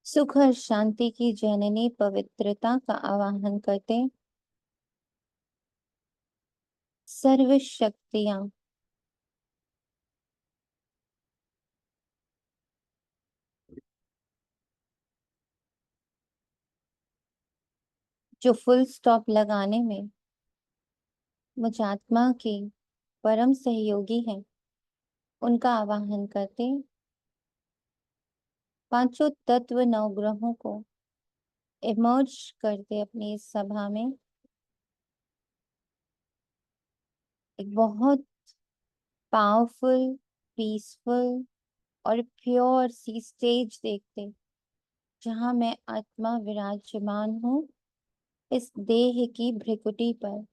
सुख और शांति की जननी पवित्रता का आवाहन करते सर्व शक्तियां जो फुल स्टॉप लगाने में मुझ आत्मा की परम सहयोगी हैं, उनका आवाहन करते पांचों तत्व नवग्रहों को इमर्ज करते अपनी इस सभा में एक बहुत पावरफुल, पीसफुल और प्योर सी स्टेज देखते, जहां मैं आत्मा विराजमान हूँ इस देह की भ्रिकुटी पर।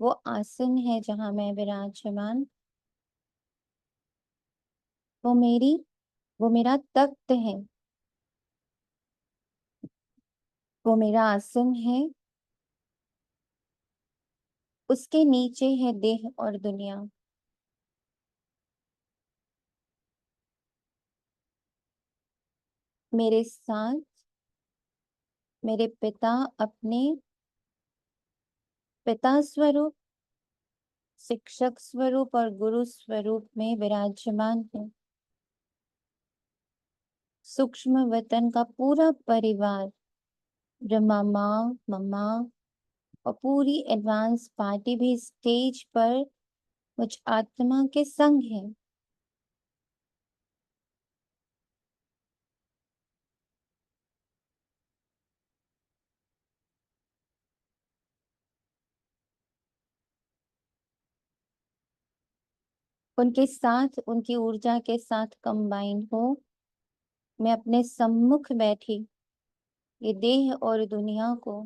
वो आसन है जहां मैं विराजमान, वो मेरा तख्त है, वो मेरा आसन है। उसके नीचे है देह और दुनिया। मेरे साथ मेरे पिता अपने पिता स्वरूप, शिक्षक स्वरूप और गुरु स्वरूप में विराजमान है। सूक्ष्म वतन का पूरा परिवार, ब्रह्मा माँ, मम्मा और पूरी एडवांस पार्टी भी स्टेज पर मुझ आत्मा के संग है। उनके साथ, उनकी ऊर्जा के साथ कंबाइन हो मैं अपने सम्मुख बैठी ये देह और दुनिया को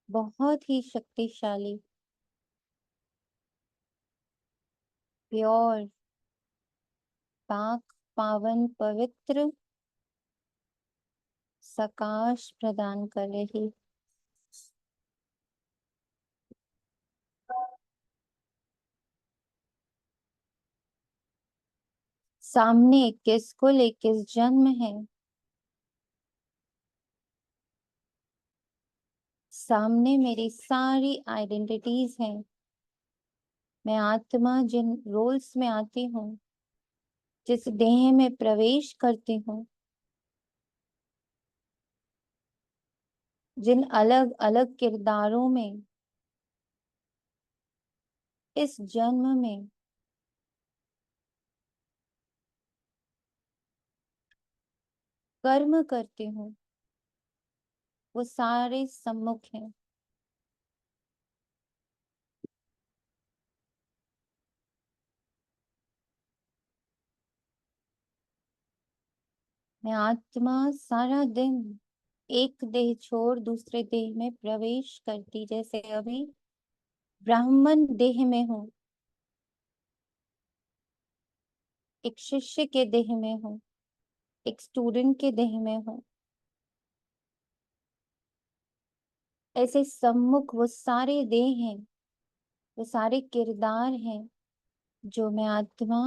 बहुत ही शक्तिशाली, प्योर, पाक, पावन, पवित्र सकाश प्रदान कर रही। सामने 21 कुल 21 जन्म है। सामने मेरी सारी आइडेंटिटीज हैं। मैं आत्मा जिन रोल्स में आती हूँ, जिस देह में प्रवेश करती हूँ, जिन अलग अलग किरदारों में इस जन्म में कर्म करती हूँ, वो सारे सम्मुख हैं। मैं आत्मा सारा दिन एक देह छोड़ दूसरे देह में प्रवेश करती, जैसे अभी ब्राह्मण देह में हूँ, एक शिष्य के देह में हूँ, एक स्टूडेंट के देह में हूँ। ऐसे सम्मुख वो सारे देह हैं, वो सारे किरदार हैं जो मैं आत्मा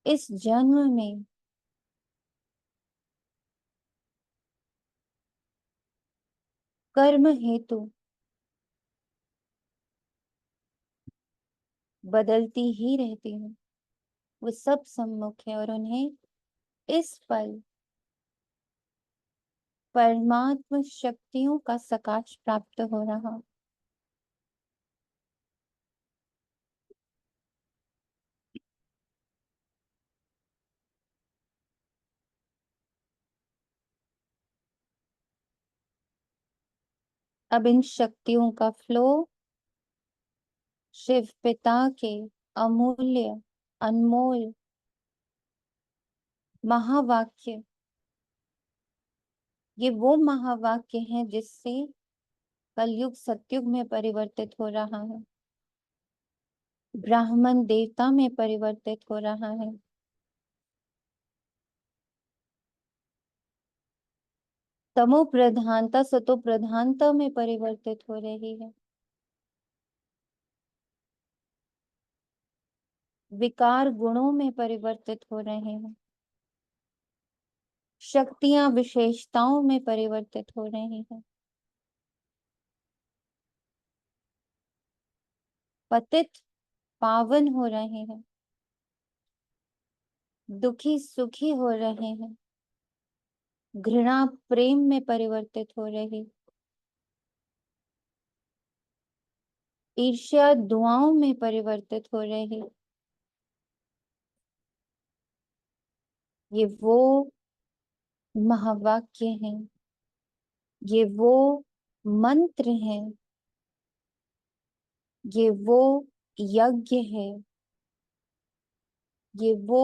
इस जन्म में कर्म हेतु बदलती ही रहती हूँ। वो सब सम्मुख है और उन्हें इस पल परमात्म शक्तियों का सकाश प्राप्त हो रहा। अब इन शक्तियों का फ्लो शिव पिता के अमूल्य, अनमोल महावाक्य, ये वो महावाक्य हैं जिससे कलयुग सतयुग में परिवर्तित हो रहा है, ब्राह्मण देवता में परिवर्तित हो रहा है, तमो प्रधानता सतो प्रधानता में परिवर्तित हो रही है। विकार गुणों में परिवर्तित हो रहे हैं, शक्तियां विशेषताओं में परिवर्तित हो रही हैं, पतित पावन हो रहे हैं, दुखी सुखी हो रहे हैं, घृणा प्रेम में परिवर्तित हो रही, ईर्ष्या दुआओं में परिवर्तित हो रही। ये वो महावाक्य हैं, ये वो मंत्र हैं, ये वो यज्ञ है, ये वो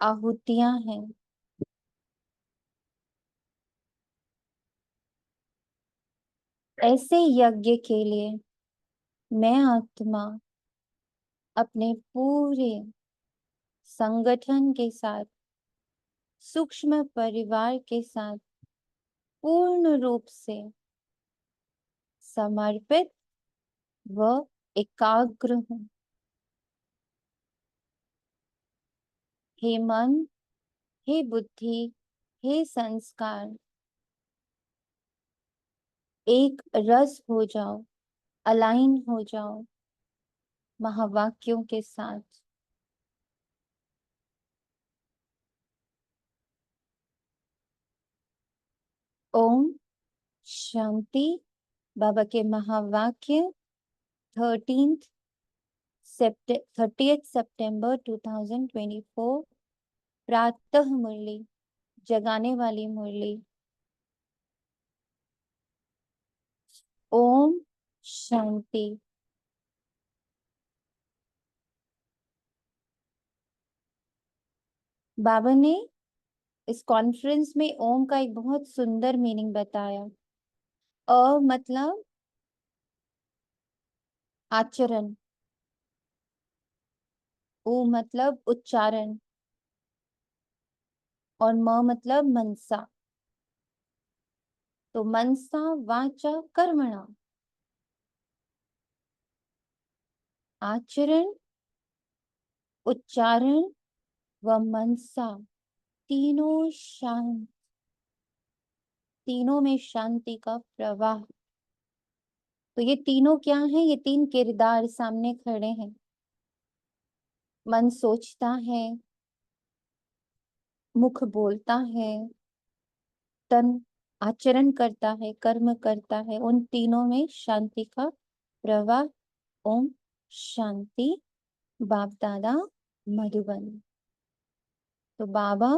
आहुतियां हैं। ऐसे यज्ञ के लिए मैं आत्मा अपने पूरे संगठन के साथ, सूक्ष्म परिवार के साथ पूर्ण रूप से समर्पित व एकाग्र हूँ। हे मन, हे बुद्धि, हे संस्कार, एक रस हो जाओ, अलाइन हो जाओ महावाक्यों के साथ। ओम शांति। बाबा के महावाक्य 30th सितंबर 2024, प्रातः मुरली, जगाने वाली मुरली। ओम शांति। बाबा ने इस कॉन्फ्रेंस में ओम का एक बहुत सुंदर मीनिंग बताया। अ मतलब आचरण, उ मतलब उच्चारण, और म मतलब मनसा। तो मनसा वाचा कर्मणा, आचरण, उच्चारण व मनसा, तीनों शांत, तीनों में शांति का प्रवाह। तो ये तीनों क्या हैं? ये तीन किरदार सामने खड़े हैं। मन सोचता है, मुख बोलता है, तन आचरण करता है, कर्म करता है। उन तीनों में शांति का प्रवाह। ओम शांति। बाप दादा मधुबन। तो बाबा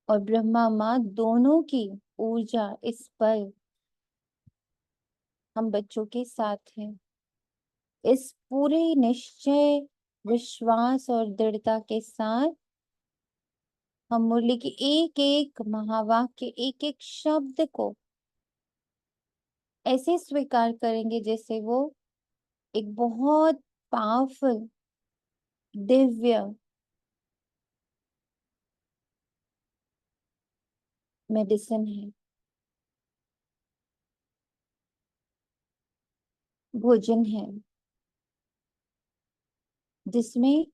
और ब्रह्मा माँ दोनों की ऊर्जा इस पल हम बच्चों के साथ है। इस पूरे निश्चय, विश्वास और दृढ़ता के साथ हम मुरली की एक एक महावाक्य, एक एक शब्द को ऐसे स्वीकार करेंगे जैसे वो एक बहुत पावरफुल दिव्य मेडिसिन है, भोजन है, जिसमें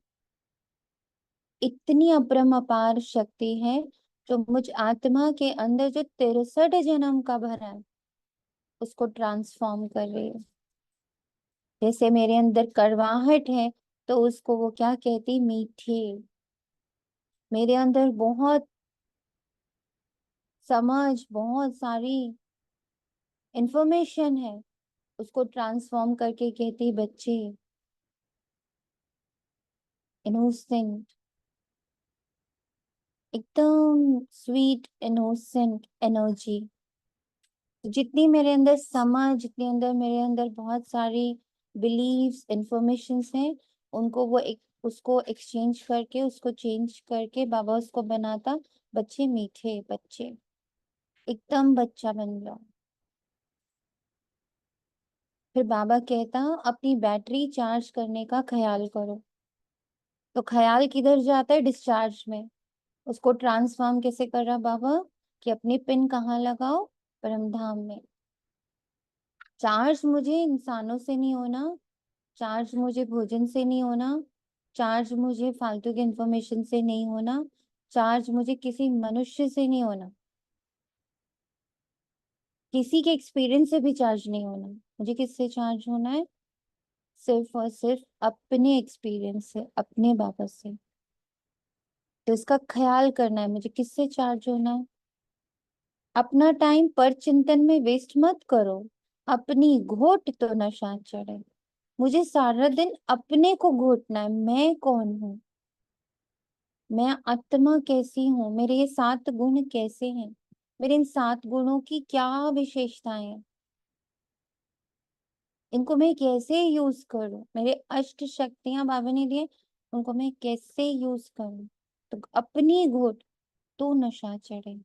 इतनी अपरम अपार शक्ति है जो मुझ आत्मा के अंदर जो 63 जन्म का भरा है उसको ट्रांसफॉर्म कर रही है। जैसे मेरे अंदर कड़वाहट है तो उसको वो क्या कहती? मीठे। मेरे अंदर बहुत समझ, बहुत सारी इंफॉर्मेशन है, उसको ट्रांसफॉर्म करके कहती बच्चे, इनोसेंट, एकदम स्वीट इनोसेंट एनर्जी। जितनी मेरे अंदर समझ, जितनी अंदर मेरे अंदर बहुत सारी बिलीव्स, इंफॉर्मेशंस हैं, उनको वो एक उसको एक्सचेंज करके, उसको चेंज करके बाबा उसको बनाता बच्चे, मीठे बच्चे, एकदम बच्चा बन जाओ। फिर बाबा कहता अपनी बैटरी चार्ज करने का ख्याल करो। तो ख्याल किधर जाता है? डिस्चार्ज में। उसको ट्रांसफॉर्म कैसे कर रहा बाबा? कि अपनी पिन कहाँ लगाओ? परम धाम में। चार्ज मुझे इंसानों से नहीं होना, चार्ज मुझे भोजन से नहीं होना, चार्ज मुझे फालतू की इंफॉर्मेशन से नहीं होना, चार्ज मुझे किसी मनुष्य से नहीं होना, किसी के एक्सपीरियंस से भी चार्ज नहीं होना। मुझे किससे चार्ज होना है? सिर्फ और सिर्फ अपने एक्सपीरियंस से, अपने बाबा से। तो इसका ख्याल करना है मुझे, किससे चार्ज होना है। अपना टाइम पर चिंतन में वेस्ट मत करो। अपनी घोट तो नशा चढ़े। मुझे सारा दिन अपने को घोटना है। मैं कौन हूँ? मैं आत्मा कैसी हूँ? मेरे ये 7 गुण कैसे हैं? मेरे इन 7 गुणों की क्या विशेषताएं हैं? इनको मैं कैसे यूज करूं? मेरे अष्ट शक्तियां बाबा ने दिए, उनको मैं कैसे यूज करूं? तो अपनी घोट तो नशा चढ़े।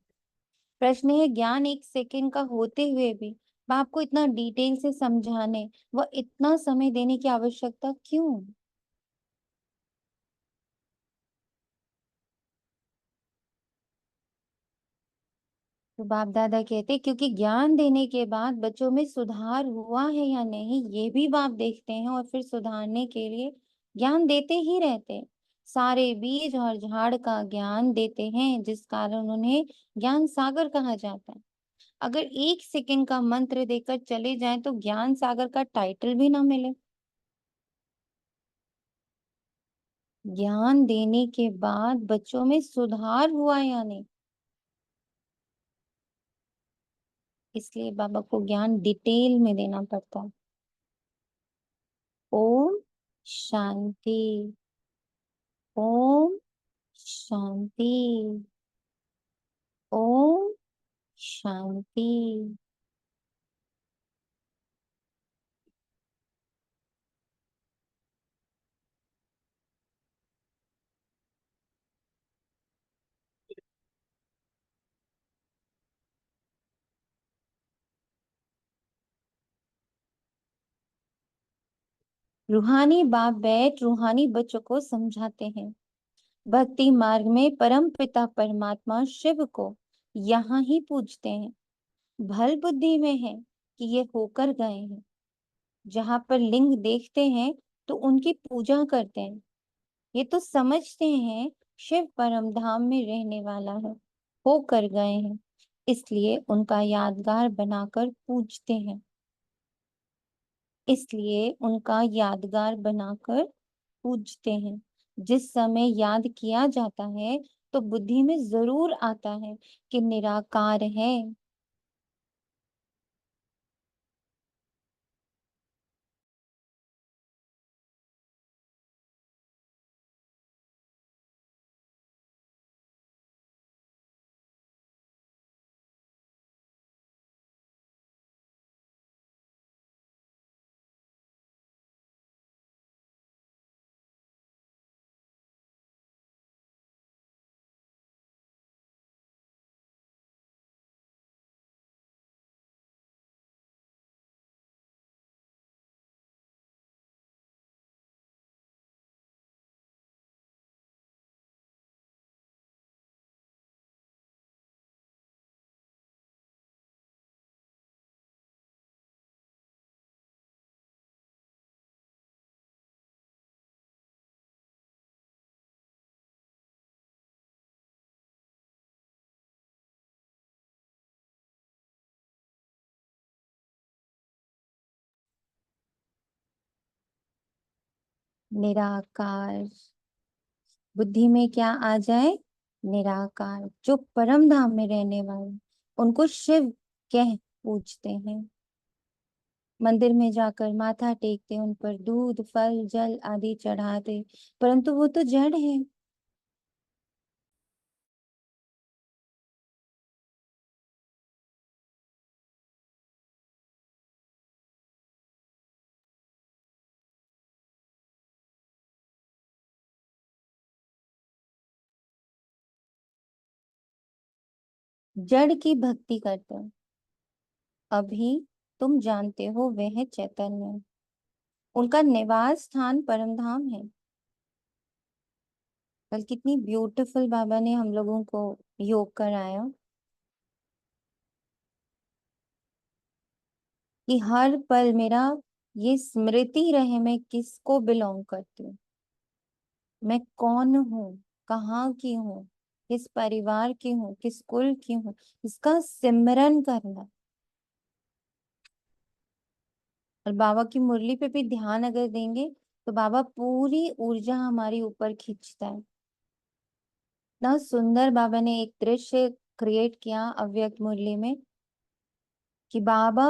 प्रश्न है, ज्ञान 1 सेकंड का होते हुए भी बाप को इतना डिटेल से समझाने व इतना समय देने की आवश्यकता क्यों? तो बाप दादा कहते क्योंकि ज्ञान देने के बाद बच्चों में सुधार हुआ है या नहीं ये भी बाप देखते हैं, और फिर सुधारने के लिए ज्ञान देते ही रहते हैं। सारे बीज और झाड़ का ज्ञान देते हैं, जिस कारण उन्हें ज्ञान सागर कहा जाता है। अगर 1 सेकंड का मंत्र देकर चले जाएं तो ज्ञान सागर का टाइटल भी ना मिले। ज्ञान देने के बाद बच्चों में सुधार हुआ या नहीं, इसलिए बाबा को ज्ञान डिटेल में देना पड़ता है। ओम शांति। ओम शांति। ओम शांति। रूहानी बाप बैठ रूहानी बच्चों को समझाते हैं। भक्ति मार्ग में परम पिता परमात्मा शिव को यहाँ ही पूजते हैं। भल बुद्धि में है कि ये होकर गए हैं। जहाँ पर लिंग देखते हैं तो उनकी पूजा करते हैं। ये तो समझते हैं शिव परम धाम में रहने वाला है, होकर गए हैं, इसलिए उनका यादगार बनाकर पूजते हैं। इसलिए उनका यादगार बनाकर पूजते हैं। जिस समय याद किया जाता है तो बुद्धि में जरूर आता है कि निराकार है। निराकार। बुद्धि में क्या आ जाए? निराकार। जो परम धाम में रहने वाले, उनको शिव कह पूजते हैं। मंदिर में जाकर माथा टेकते, उन पर दूध फल जल आदि चढ़ाते, परंतु वो तो जड़ है। जड़ की भक्ति करते हैं। अभी तुम जानते हो वह चैतन्य, उनका निवास स्थान परम धाम है। कल कितनी ब्यूटीफुल बाबा ने हम लोगों को योग कराया कि हर पल मेरा ये स्मृति रहे मैं किसको बिलोंग करती हूँ। मैं कौन हूँ, कहाँ की हूँ, किस परिवार की हूँ, किस कुल की हूँ, इसका सिमरन करना। और बाबा की मुरली पे भी ध्यान अगर देंगे तो बाबा पूरी ऊर्जा हमारी ऊपर खींचता है। ना सुंदर बाबा ने एक दृश्य क्रिएट किया अव्यक्त मुरली में कि बाबा,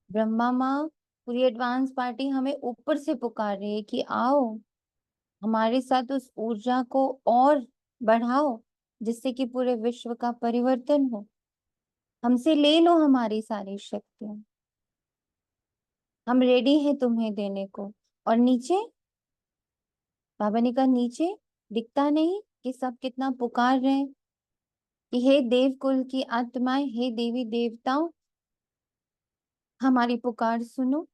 ब्रह्मा माँ, पूरी एडवांस पार्टी हमें ऊपर से पुकार रही है कि आओ हमारे साथ उस ऊर्जा को और बढ़ाओ, जिससे कि पूरे विश्व का परिवर्तन हो। हमसे ले लो हमारी सारी शक्तियां, हम रेडी हैं तुम्हें देने को। और नीचे बाबा ने कहा, नीचे दिखता नहीं कि सब कितना पुकार रहे हैं कि हे देव कुल की आत्माएं, हे देवी देवताओं, हमारी पुकार सुनो।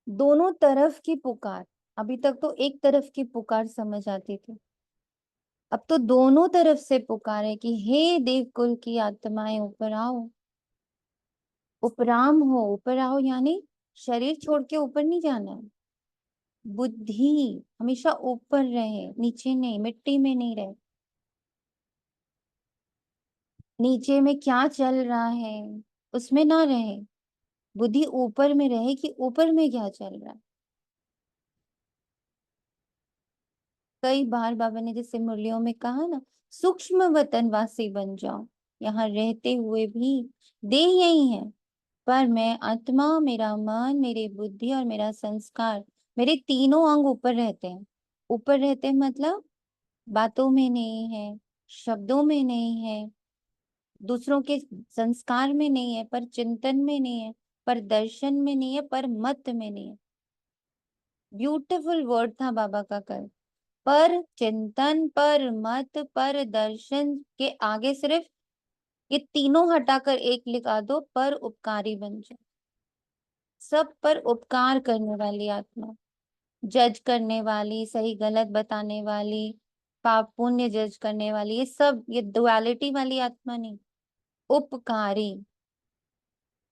दोनों तरफ की पुकार, अभी तक तो एक तरफ की पुकार समझ आती थी, अब तो दोनों तरफ से पुकार है कि हे देव कुल की आत्माएं ऊपर आओ, उपराम हो। ऊपर आओ यानी शरीर छोड़ के ऊपर नहीं जाना है, बुद्धि हमेशा ऊपर रहे, नीचे नहीं, मिट्टी में नहीं रहे। नीचे में क्या चल रहा है उसमें ना रहे, बुद्धि ऊपर में रहे कि ऊपर में क्या चल रहा है। कई बार बाबा ने जैसे मुरलियों में कहा ना, सूक्ष्म वतनवासी बन जाओ, यहाँ रहते हुए भी देह यही है, पर मैं आत्मा, मेरा मन, मेरी बुद्धि और मेरा संस्कार, मेरे तीनों अंग ऊपर रहते हैं। ऊपर रहते हैं मतलब बातों में नहीं है, शब्दों में नहीं है, दूसरों के संस्कार में नहीं है, पर चिंतन में नहीं है, पर दर्शन में नहीं है, पर मत में नहीं है। ब्यूटीफुल वर्ड था बाबा का कल। पर चिंतन, पर मत, पर दर्शन के आगे सिर्फ ये तीनों हटाकर एक लिखा दो, पर उपकारी बन जाए। सब पर उपकार करने वाली आत्मा, जज करने वाली, सही गलत बताने वाली, पाप पुण्य जज करने वाली, ये सब, ये दुआलिटी वाली आत्मा नहीं, उपकारी।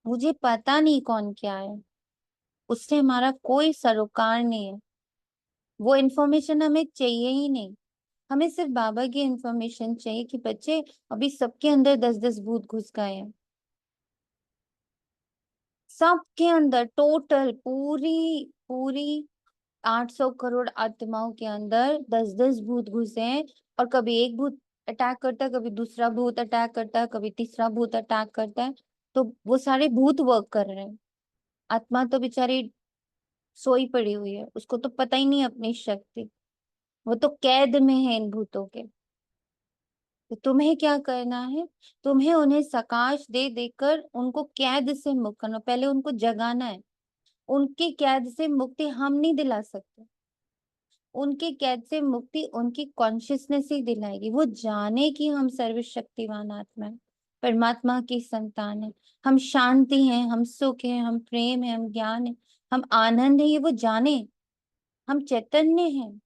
मुझे पता नहीं कौन क्या है, उससे हमारा कोई सरोकार नहीं है, वो इन्फॉर्मेशन हमें चाहिए ही नहीं। हमें सिर्फ बाबा की इन्फॉर्मेशन चाहिए कि बच्चे, अभी सबके अंदर 10-10 भूत घुस गए हैं, सबके अंदर टोटल पूरी पूरी 800 करोड़ आत्माओं के अंदर 10-10 भूत घुसे हैं। और कभी एक भूत अटैक करता है, कभी दूसरा भूत अटैक करता है, कभी तीसरा भूत अटैक करता है। तो वो सारे भूत वर्क कर रहे हैं, आत्मा तो बेचारी सोई पड़ी हुई है, उसको तो पता ही नहीं अपनी शक्ति, वो तो कैद में है इन भूतों के। तो तुम्हें क्या करना है, तुम्हें उन्हें सकाश दे देकर उनको कैद से मुक्त करना, पहले उनको जगाना है। उनकी कैद से मुक्ति हम नहीं दिला सकते, उनकी कैद से मुक्ति उनकी कॉन्शियसनेस ही दिलाएगी। वो जाने कि हम सर्वशक्तिमान आत्मा है, परमात्मा की संतान है, हम शांति हैं, हम सुख हैं, हम प्रेम है, हम ज्ञान है, हम आनंद है, ये वो जाने, हम चैतन्य हैं।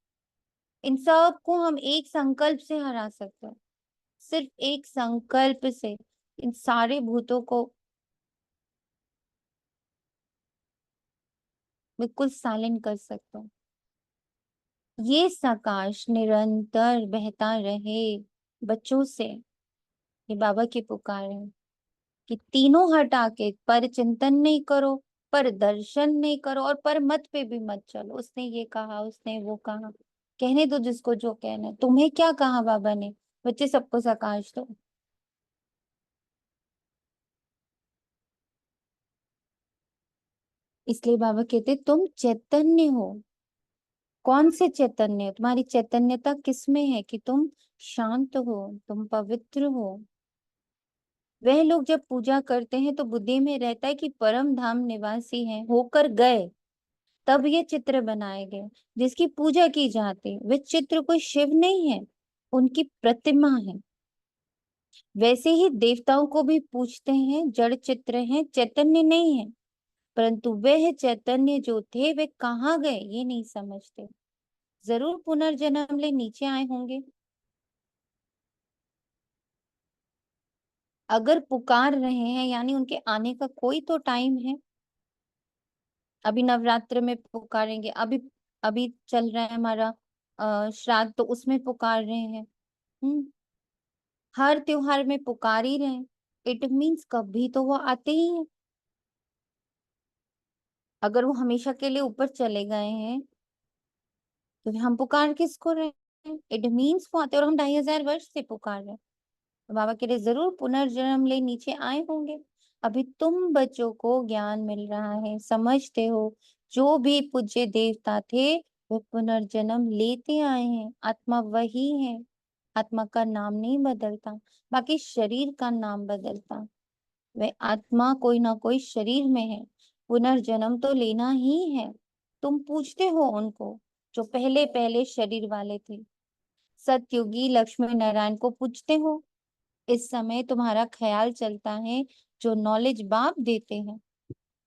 इन सब को हम एक संकल्प से हरा सकते हैं, सिर्फ एक संकल्प से इन सारे भूतों को बिल्कुल साइलेंट कर सकते हैं। ये सकाश निरंतर बहता रहे बच्चों से, ये बाबा की पुकार है कि तीनों हटा के पर चिंतन नहीं करो, पर दर्शन नहीं करो, और पर मत पे भी मत चलो। उसने ये कहा, उसने वो कहा, कहने दो जिसको जो कहना है। तुम्हें क्या कहा बाबा ने, बच्चे सबको सकाश दो। इसलिए बाबा कहते तुम चैतन्य हो। कौन से चैतन्य हो? तुम्हारी चैतन्यता किसमें है कि तुम शांत हो, तुम पवित्र हो। वह लोग जब पूजा करते हैं तो बुद्धि में रहता है कि परम धाम निवासी हैं, होकर गए, तब ये चित्र बनाए गए जिसकी पूजा की जाती है। वे चित्र कोई शिव नहीं है, उनकी प्रतिमा है। वैसे ही देवताओं को भी पूछते हैं, जड़ चित्र हैं, चैतन्य नहीं है। परंतु वह चैतन्य जो थे वे कहाँ गए ये नहीं समझते, जरूर पुनर्जन्म ले नीचे आए होंगे। अगर पुकार रहे हैं यानी उनके आने का कोई तो टाइम है। अभी नवरात्र में पुकारेंगे, अभी अभी चल रहा है हमारा श्राद्ध तो उसमें पुकार रहे हैं। हर त्योहार में पुकार ही रहे हैं। इट मीन्स कभी तो वो आते ही हैं। अगर वो हमेशा के लिए ऊपर चले गए हैं तो हम पुकार किसको रहे हैं? इट मीन्स वो आते, और हम 2500 वर्ष से पुकार रहे हैं, तो बाबा के लिए जरूर पुनर्जन्म ले नीचे आए होंगे। अभी तुम बच्चों को ज्ञान मिल रहा है, समझते हो जो भी पूज्य देवता थे वो पुनर्जन्म लेते आए हैं। आत्मा वही है, आत्मा का नाम नहीं बदलता, बाकी शरीर का नाम बदलता। वह आत्मा कोई ना कोई शरीर में है, पुनर्जन्म तो लेना ही है। तुम पूछते हो उनको जो पहले पहले शरीर वाले थे, सतयुगी लक्ष्मी नारायण को पूछते हो। इस समय तुम्हारा ख्याल चलता है जो नॉलेज बाप देते हैं।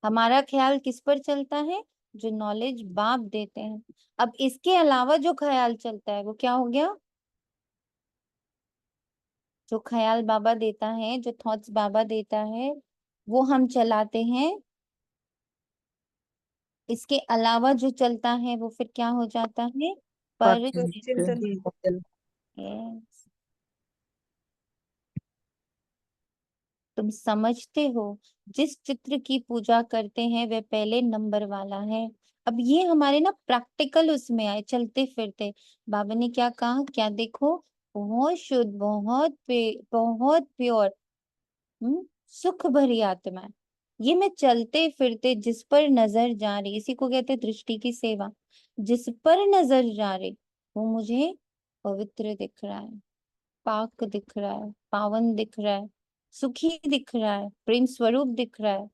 हमारा ख्याल किस पर चलता है? जो नॉलेज बाप देते हैं। अब इसके अलावा जो ख्याल चलता है वो क्या हो गया? जो ख्याल बाबा देता है, जो थॉट्स बाबा देता है, वो हम चलाते हैं। इसके अलावा जो चलता है वो फिर क्या हो जाता है? पर चिंतन। Yes. तुम समझते हो जिस चित्र की पूजा करते हैं वह पहले नंबर वाला है। अब ये हमारे ना प्रैक्टिकल उसमें आए, चलते फिरते बाबा ने क्या कहा, क्या देखो, बहुत शुद्ध, बहुत प्योर, सुख भरी आत्मा है। ये मैं चलते फिरते जिस पर नजर जा रही, इसी को कहते हैं दृष्टि की सेवा। जिस पर नजर जा रही वो मुझे पवित्र दिख रहा है, पाक दिख रहा है, पावन दिख रहा है, सुखी दिख रहा है, प्रेम स्वरूप दिख रहा है।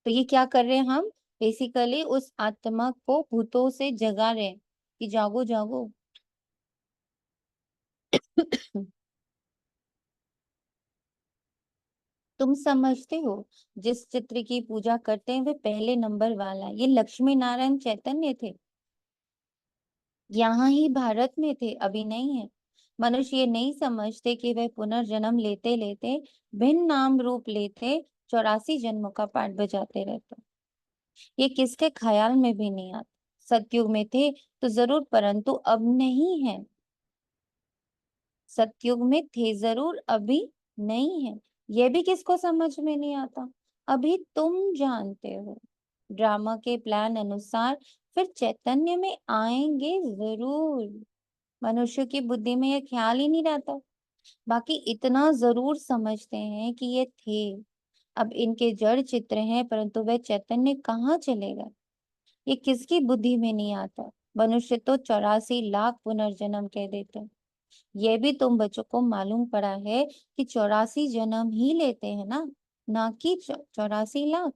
तो ये क्या कर रहे हैं हम? बेसिकली उस आत्मा को भूतों से जगा रहे हैं कि जागो जागो। तुम समझते हो जिस चित्र की पूजा करते हैं वे पहले नंबर वाला है। ये लक्ष्मी नारायण चैतन्य थे, यहाँ ही भारत में थे, अभी नहीं है। मनुष्य ये नहीं समझते कि वे पुनर्जन्म लेते लेते भिन्न नाम रूप लेते 84 जन्मों का पाठ बजाते रहते। ये किसके ख्याल में भी नहीं आता। सतयुग में थे तो जरूर, परंतु अब नहीं है। सतयुग में थे जरूर, अभी नहीं है। ये भी किसको समझ में नहीं आता? अभी तुम जानते हो। ड्रामा के प्लान अनुसार फिर चैतन्य में आएंगे जरूर। मनुष्य की बुद्धि में यह ख्याल ही नहीं रहता। बाकी इतना जरूर समझते हैं कि ये थे, अब इनके जड़ चित्र हैं, परंतु वह चैतन्य कहाँ चलेगा? ये किसकी बुद्धि में नहीं आता। मनुष्य तो 84 लाख पुनर्जन्म कह देते हैं। ये भी तुम बच्चों को मालूम पड़ा है कि 84 जन्म ही लेते हैं ना कि 84 लाख।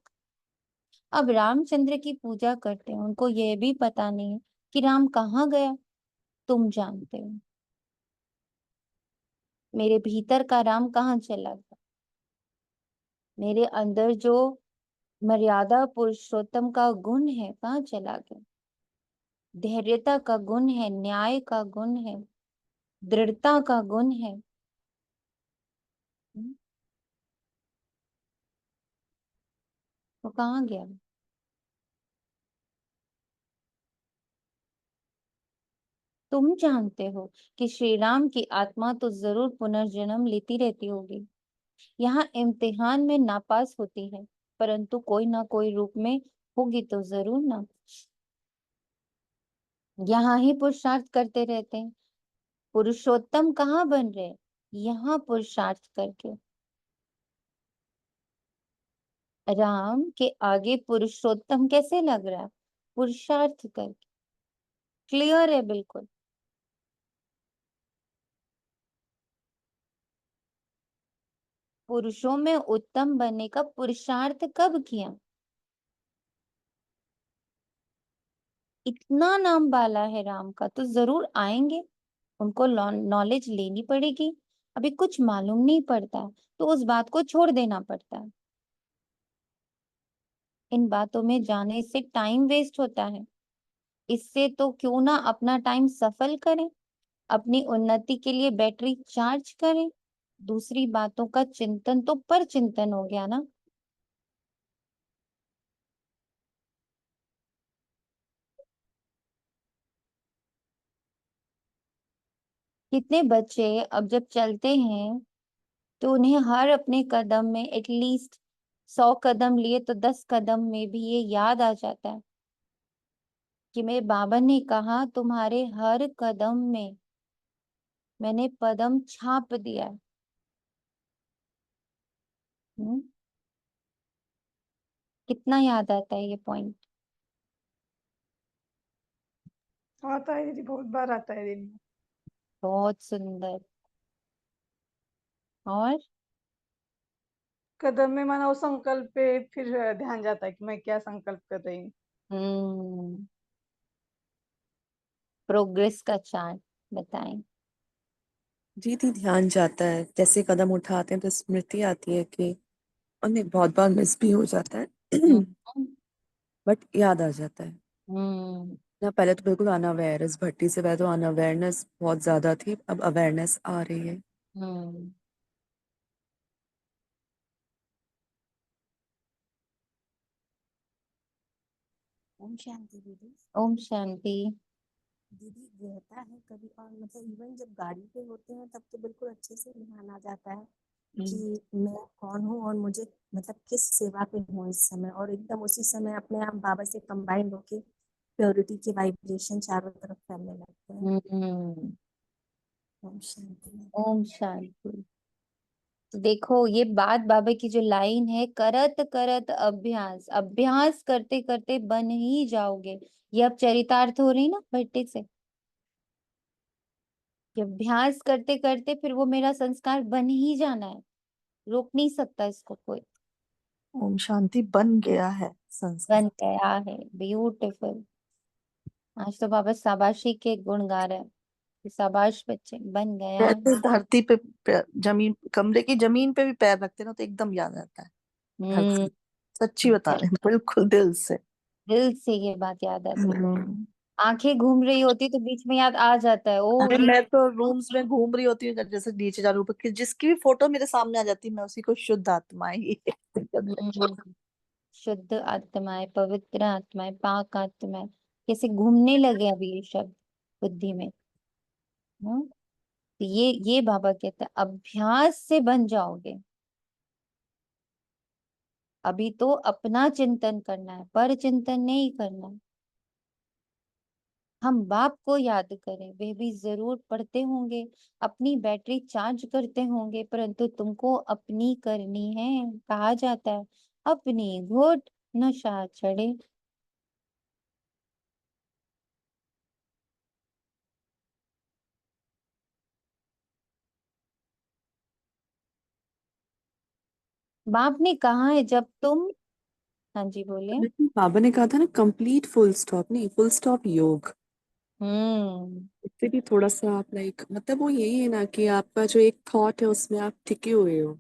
अब रामचंद्र की पूजा करते हैं, उनको ये भी पता नहीं है कि राम कहाँ गया। तुम जानते हो मेरे भीतर का राम कहाँ चला गया। मेरे अंदर जो मर्यादा पुरुषोत्तम का गुण है कहाँ चला गया। धैर्यता का गुण है, न्याय का गुण है, दृढ़ता का गुण है। हम्म, वो कहाँ गया? तुम जानते हो कि श्री राम की आत्मा तो जरूर पुनर्जन्म लेती रहती होगी। यहाँ इम्तिहान में नापास होती है, परंतु कोई ना कोई रूप में होगी तो जरूर ना। यहाँ ही पुरुषार्थ करते रहते हैं। पुरुषोत्तम कहाँ बन रहे? यहाँ पुरुषार्थ करके। राम के आगे पुरुषोत्तम कैसे लग रहा है? पुरुषार्थ करके। क्लियर है बिल्कुल। पुरुषों में उत्तम बनने का पुरुषार्थ कब किया? इतना नाम बाला है राम का तो जरूर आएंगे। उनको नॉलेज लेनी पड़ेगी। अभी कुछ मालूम नहीं पड़ता तो उस बात को छोड़ देना पड़ता है। इन बातों में जाने से टाइम वेस्ट होता है। इससे तो क्यों ना अपना टाइम सफल करें, अपनी उन्नति के लिए बैटरी चार्ज करें। दूसरी बातों का चिंतन तो पर चिंतन हो गया ना। कितने बच्चे अब जब चलते हैं तो उन्हें हर अपने कदम में एटलीस्ट 100 कदम लिए तो 10 कदम में भी ये याद आ जाता है कि मेरे बाबा ने कहा तुम्हारे हर कदम में मैंने पदम छाप दिया है। हम्म, कितना याद आता है ये पॉइंट। आता है दीदी, बहुत बार आता है दिन में। बहुत सुंदर। और कदम में माना वो संकल्प पे फिर ध्यान जाता है कि मैं क्या संकल्प कर रही हूँ। हम्म, प्रोग्रेस का चार्ट बताएं। जी थी, ध्यान जाता है, जैसे कदम उठाते हैं तो स्मृति आती है कि उन्हें बहुत बार मिस भी हो जाता है। हम्म। बट याद आ जाता है हम्म। ना। पहले तो बिल्कुल अनअवेयर, इस भट्टी से पहले तो अनअवेयरनेस बहुत ज्यादा थी, अब अवेयरनेस आ रही है। हम्म। ओम शांति दीदी। ओम शांति। दीदी रहता है कभी, और मतलब इवन जब गाड़ी पे होते हैं तब तो बिल्कुल अच्छे से ध्यान आ जाता है हम्म। कि मैं कौन हूँ और मुझे मतलब किस सेवा पे हूँ इस समय, और एकदम उसी समय अपने आप बाबा से कंबाइन होके प्योरिटी के वाइब्रेशन चारों तरफ फैलने लगते हैं। हम्म। ओम शांति। ओम शांति। तो देखो ये बात बाबा की जो लाइन है, करत करत अभ्यास, अभ्यास करते करते बन ही जाओगे। ये अब चरितार्थ हो रही ना भट्टी से, कि अभ्यास करते करते फिर वो मेरा संस्कार बन ही जाना है, रोक नहीं सकता इसको कोई। ओम शांति बन गया है बन संस्कार। गया है, ब्यूटीफुल। आज तो बाबा शाबाशी के गुण गा रहे हैं कि शाबाश बच्चे, बन गया है। जैसे धरती पे जमीन, कमरे की जमीन पे भी पैर रखते ना तो एकदम याद आता है। हम्म। धरती, सच्ची बता रहे हैं, बिल्कुल दिल से। दिल से ये बात याद आती है। हम्म। आंखें घूम रही होती तो बीच में याद आ जाता है, ओ अरे ये। मैं तो रूम्स में घूम रही होती हूँ, जैसे नीचे जा रही हूँ, ऊपर जिसकी भी फोटो मेरे सामने आ जाती है मैं उसी को शुद्ध आत्मा ही हम्म, शुद्ध आत्माएं, पवित्र आत्माएं, पाक आत्माएं, कैसे घूमने लगे अभी ये शब्द बुद्धि में। तो ये बाबा कहते हैं अभ्यास से बन जाओगे। अभी तो अपना चिंतन करना है, पर चिंतन नहीं करना है। हम बाप को याद करें, वे भी जरूर पढ़ते होंगे, अपनी बैटरी चार्ज करते होंगे, परंतु तुमको अपनी करनी है। कहा जाता है अपनी घोट नशा चढ़े। बाप ने कहा है जब तुम, हाँ जी बोलिए। लेकिन बाबा ने कहा था ना, कंप्लीट फुल स्टॉप नहीं, फुल स्टॉप योग। हम्म। इससे भी थोड़ा सा आप लाइक, मतलब वो यही है ना कि आपका जो एक थॉट है उसमें आप टिके हुए हो।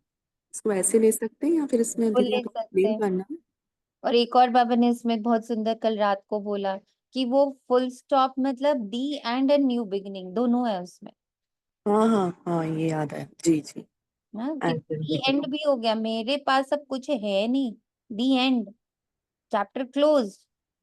इसको ऐसे ले सकते हैं या फिर इसमें वो दीदी ले आप सकते एक्सप्लेन हैं। करना। और एक और बाबा ने इसमें बहुत सुंदर कल रात को बोला कि वो फुल स्टॉप मतलब दी एंड एंड न्यू बिगिनिंग दोनों है उसमें। हाँ हाँ हाँ, ये याद है, जी जी। ना कि एंड दी then एंड भी हो गया, मेरे पास अब कुछ है नहीं, दी एंड, चैप्टर क्लोज।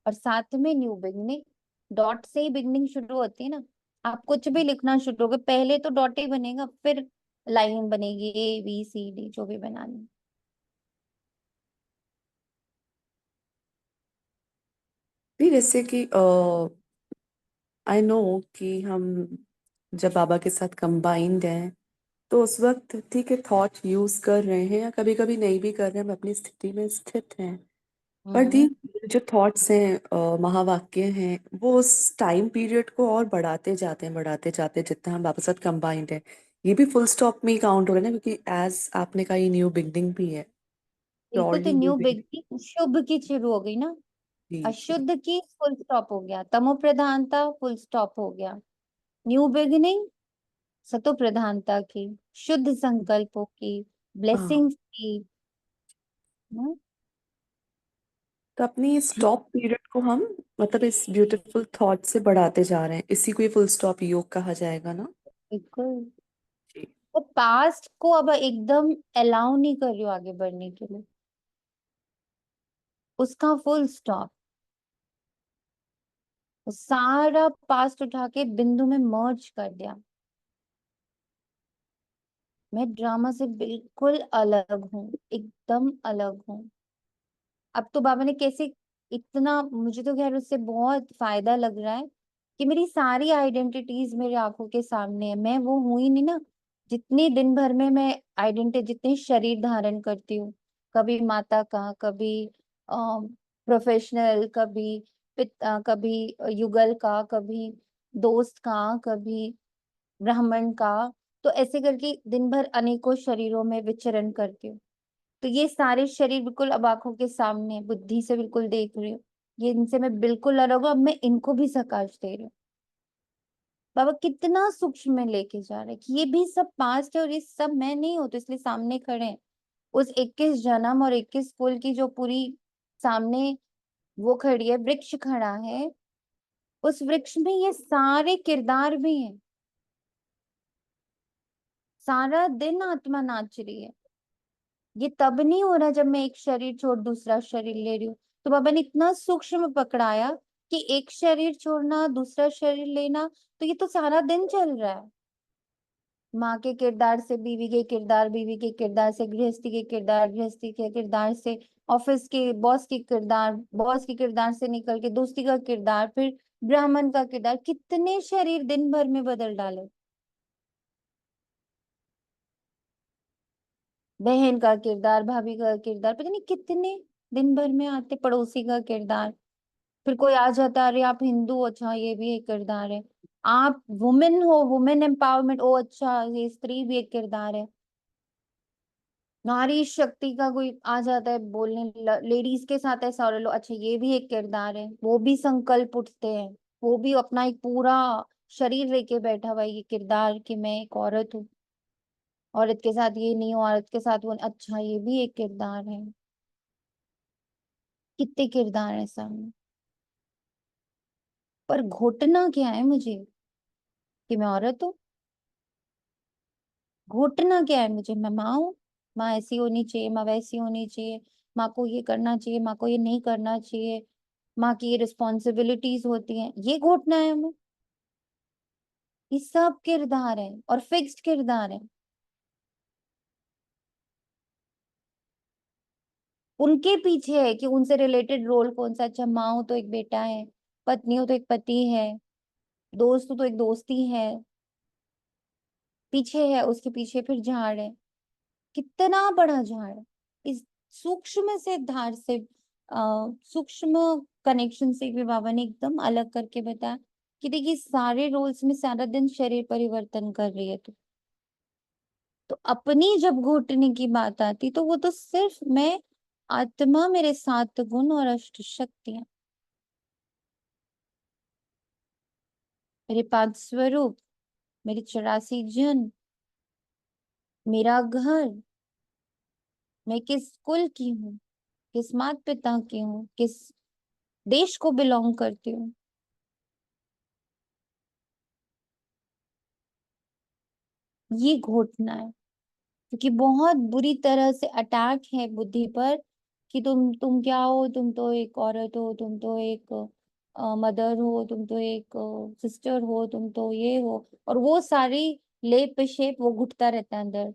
और साथ में न्यू बिगनिंग, डॉट से ही बिगनिंग शुरू होती है ना। आप कुछ भी लिखना शुरू करोगे पहले तो डॉट ही बनेगा, फिर लाइन बनेगी ABCD जो भी बनानी। भी जैसे कि आई नो कि हम जब बाबा के साथ कंबाइंड हैं तो उस वक्त ठीक है थॉट यूज कर रहे हैं या कभी कभी नहीं भी कर रहे हैं, हम अपनी स्थिति में स्थित हैं। पर दी हम्म। जो थॉट्स हैं, महावाक्य हैं, वो उस टाइम पीरियड को और बढ़ाते जाते हैं, बढ़ाते जाते हैं जितना हम बाबा के साथ कंबाइंड है। ये भी फुल स्टॉप में ही काउंट हो रहा है ना, क्योंकि एज आपने कहा ये न्यू बिगनिंग भी है, बिल्कुल, तो purely new new beginning. Beginning शुभ की शुरू हो गई ना। जी जी। अशुद्ध की फुल स्टॉप हो गया, तमो प्रधानता फुल स्टॉप हो गया। न्यू बिगिनिंग सतो प्रधानता की, शुद्ध संकल्पों की, हाँ, ब्लेसिंग्स की। हम्म, तो अपनी स्टॉप पीरियड को हम मतलब इस ब्यूटीफुल थॉट से बढ़ाते जा रहे हैं, इसी को ही फुल स्टॉप योग कहा जाएगा ना। बिल्कुल। जी। तो पास्ट को अब एकदम अलाउ नहीं कर रही हूँ आगे बढ़ने के लिए, उसका फुल स्टॉप। सारा पास्ट उठा के बिंदु में मर्ज कर दिया। मैं ड्रामा से बिल्कुल अलग हूँ, एकदम अलग हूँ। अब तो बाबा ने कैसे इतना, मुझे तो खैर उससे बहुत फायदा लग रहा है कि मेरी सारी आइडेंटिटीज मेरी आंखों के सामने है। मैं वो हुई नहीं ना, जितनी दिन भर में मैं आइडेंटिटी, जितने शरीर धारण करती हूँ, कभी माता का, कभी प्रोफेशनल, कभी पिता, कभी युगल का, कभी दोस्त का, कभी ब्राह्मण का। तो ऐसे करके दिन भर अनेकों शरीरों में विचरण करती हूँ। तो ये सारे शरीर बिल्कुल अब आंखों के सामने, बुद्धि से बिल्कुल देख रही हूँ। ये इनसे मैं बिल्कुल अलग हूँ, अब मैं इनको भी सकाश दे रही हूँ। बाबा कितना सूक्ष्म में लेके जा रहे हैं कि ये भी सब पास्ट है और ये सब मैं नहीं हूं, तो इसलिए सामने खड़े हैं। उस 21 जन्म और 21 कुल की जो पूरी सामने वो खड़ी है, वृक्ष खड़ा है, उस वृक्ष में ये सारे किरदार भी हैं। सारा दिन आत्मा नाच रही है। ये तब नहीं हो रहा जब मैं एक शरीर छोड़ दूसरा शरीर ले रही हूँ। तो बाबा ने इतना सूक्ष्म पकड़ाया कि एक शरीर छोड़ना, दूसरा शरीर लेना, तो ये तो सारा दिन चल रहा है। माँ के किरदार से बीवी के किरदार, बीवी के किरदार से गृहस्थी के किरदार, गृहस्थी के किरदार से ऑफिस के बॉस के किरदार, बॉस के किरदार से निकल के दोस्ती का किरदार, फिर ब्राह्मण का किरदार। कितने शरीर दिन भर में बदल डाले। बहन का किरदार, भाभी का किरदार, पता नहीं कितने दिन भर में आते, पड़ोसी का किरदार। फिर कोई आ जाता, अरे आप हिंदू, अच्छा ये भी एक किरदार है। आप वुमेन हो, वुमेन एम्पावरमेंट, ओ अच्छा ये स्त्री भी एक किरदार है। नारी शक्ति का कोई आ जाता है बोलने, लेडीज के साथ ऐसा हो रहा, लो अच्छा ये भी एक किरदार है। वो भी संकल्प उठते हैं, वो भी अपना एक पूरा शरीर लेके बैठा हुआ है ये किरदार कि मैं एक औरत हूँ, औरत के साथ ये नहीं हूँ, औरत के साथ वो, अच्छा ये भी एक किरदार है। कितने किरदार है सामने। पर घोटना क्या है मुझे कि मैं औरत हूँ? घोटना क्या है मुझे? मैं माँ हूँ, माँ ऐसी होनी चाहिए, माँ वैसी होनी चाहिए, माँ को ये करना चाहिए, माँ को ये नहीं करना चाहिए, माँ की ये रिस्पॉन्सिबिलिटीज होती हैं, ये घोटना है हमें? ये सब किरदार है और फिक्स्ड किरदार है। उनके पीछे है कि उनसे रिलेटेड रोल कौन सा। अच्छा माँ हो तो एक बेटा है, पत्नी हो तो एक पति है, दोस्त हो तो एक दोस्ती है, पीछे है, उसके पीछे फिर झाड़ है। कितना बड़ा झाड़ है। इस सूक्ष्म से धार से, सूक्ष्म कनेक्शन से भी बाबा ने एकदम अलग करके बताया कि देखिए सारे रोल्स में सारा दिन शरीर परिवर्तन कर रही है तो अपनी जब घुटने की बात आती तो वो तो सिर्फ मैं, आत्मा, मेरे 7 गुण और अष्ट शक्तियां, मेरे 5 स्वरूप, मेरे 84 जन्म, मेरा घर, मैं किस कुल की हूँ, किस माता पिता की हूँ, किस देश को बिलोंग करती हूँ। ये घोटना है क्योंकि बहुत बुरी तरह से अटैक है बुद्धि पर कि तुम क्या हो, तुम तो एक औरत हो, तुम तो एक मदर हो, तुम तो एक सिस्टर हो, तुम तो ये हो, और वो सारी लेप शेप वो घुटता रहता है अंदर।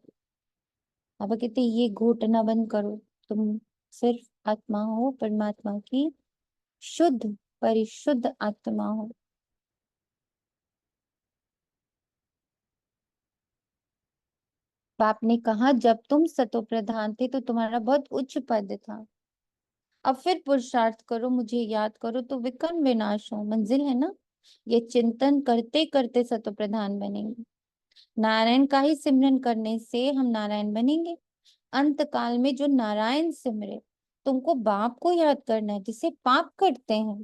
अब कहते ये घोटना बंद करो, तुम सिर्फ आत्मा हो, परमात्मा की शुद्ध परिशुद्ध आत्मा हो। बाप ने कहा जब तुम सतो प्रधान थे तो तुम्हारा बहुत उच्च पद था, अब फिर पुरुषार्थ करो, मुझे याद करो तो विकर्म विनाश हो। मंजिल है ना, ये चिंतन करते करते सतो प्रधान बनेंगे। नारायण का ही सिमरन करने से हम नारायण बनेंगे। अंत काल में जो नारायण सिमरे, तुमको बाप को याद करना है जिसे पाप करते हैं,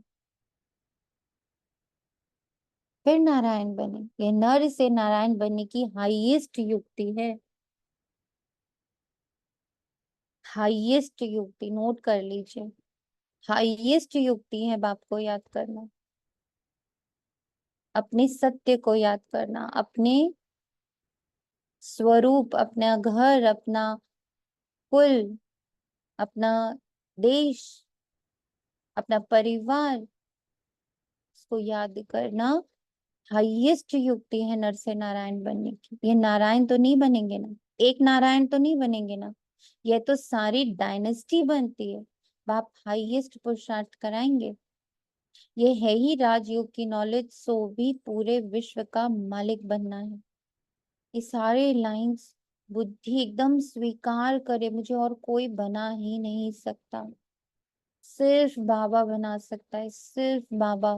फिर नारायण बने। ये नर से नारायण बनने की हाईएस्ट युक्ति है, हाईएस्ट युक्ति नोट कर लीजिए। हाईएस्ट युक्ति है बाप को याद करना, अपने सत्य को याद करना, अपने स्वरूप, अपना घर, अपना कुल, अपना देश, अपना परिवार, इसको याद करना हाईएस्ट युक्ति है नर से नारायण बनने की। ये नारायण तो नहीं बनेंगे ना, एक नारायण तो नहीं बनेंगे ना, यह तो सारी डायनेस्टी बनती है। बाप हाईएस्ट पुरुषार्थ कराएंगे। ये है ही राजयोग की नॉलेज, सो भी पूरे विश्व का मालिक बनना है। ये सारे लाइंस बुद्धि एकदम स्वीकार करे, मुझे और कोई बना ही नहीं सकता, सिर्फ बाबा बना सकता है, सिर्फ Baba.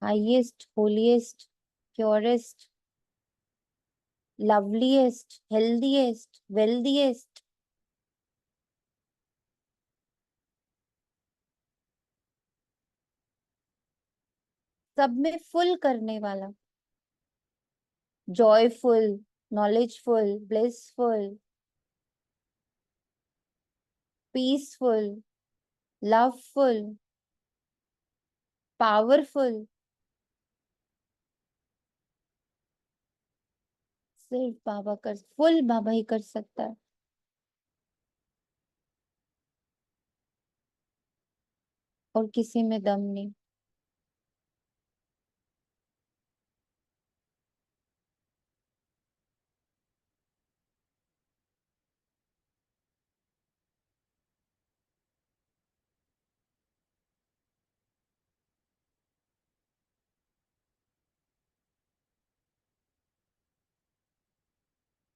Highest, holiest, purest, loveliest, healthiest, wealthiest, सब में फुल करने वाला, joyful, knowledgeful, blissful, peaceful, loveful, powerful, सिर्फ बाबा कर, फुल बाबा ही कर सकता है। और किसी में दम नहीं।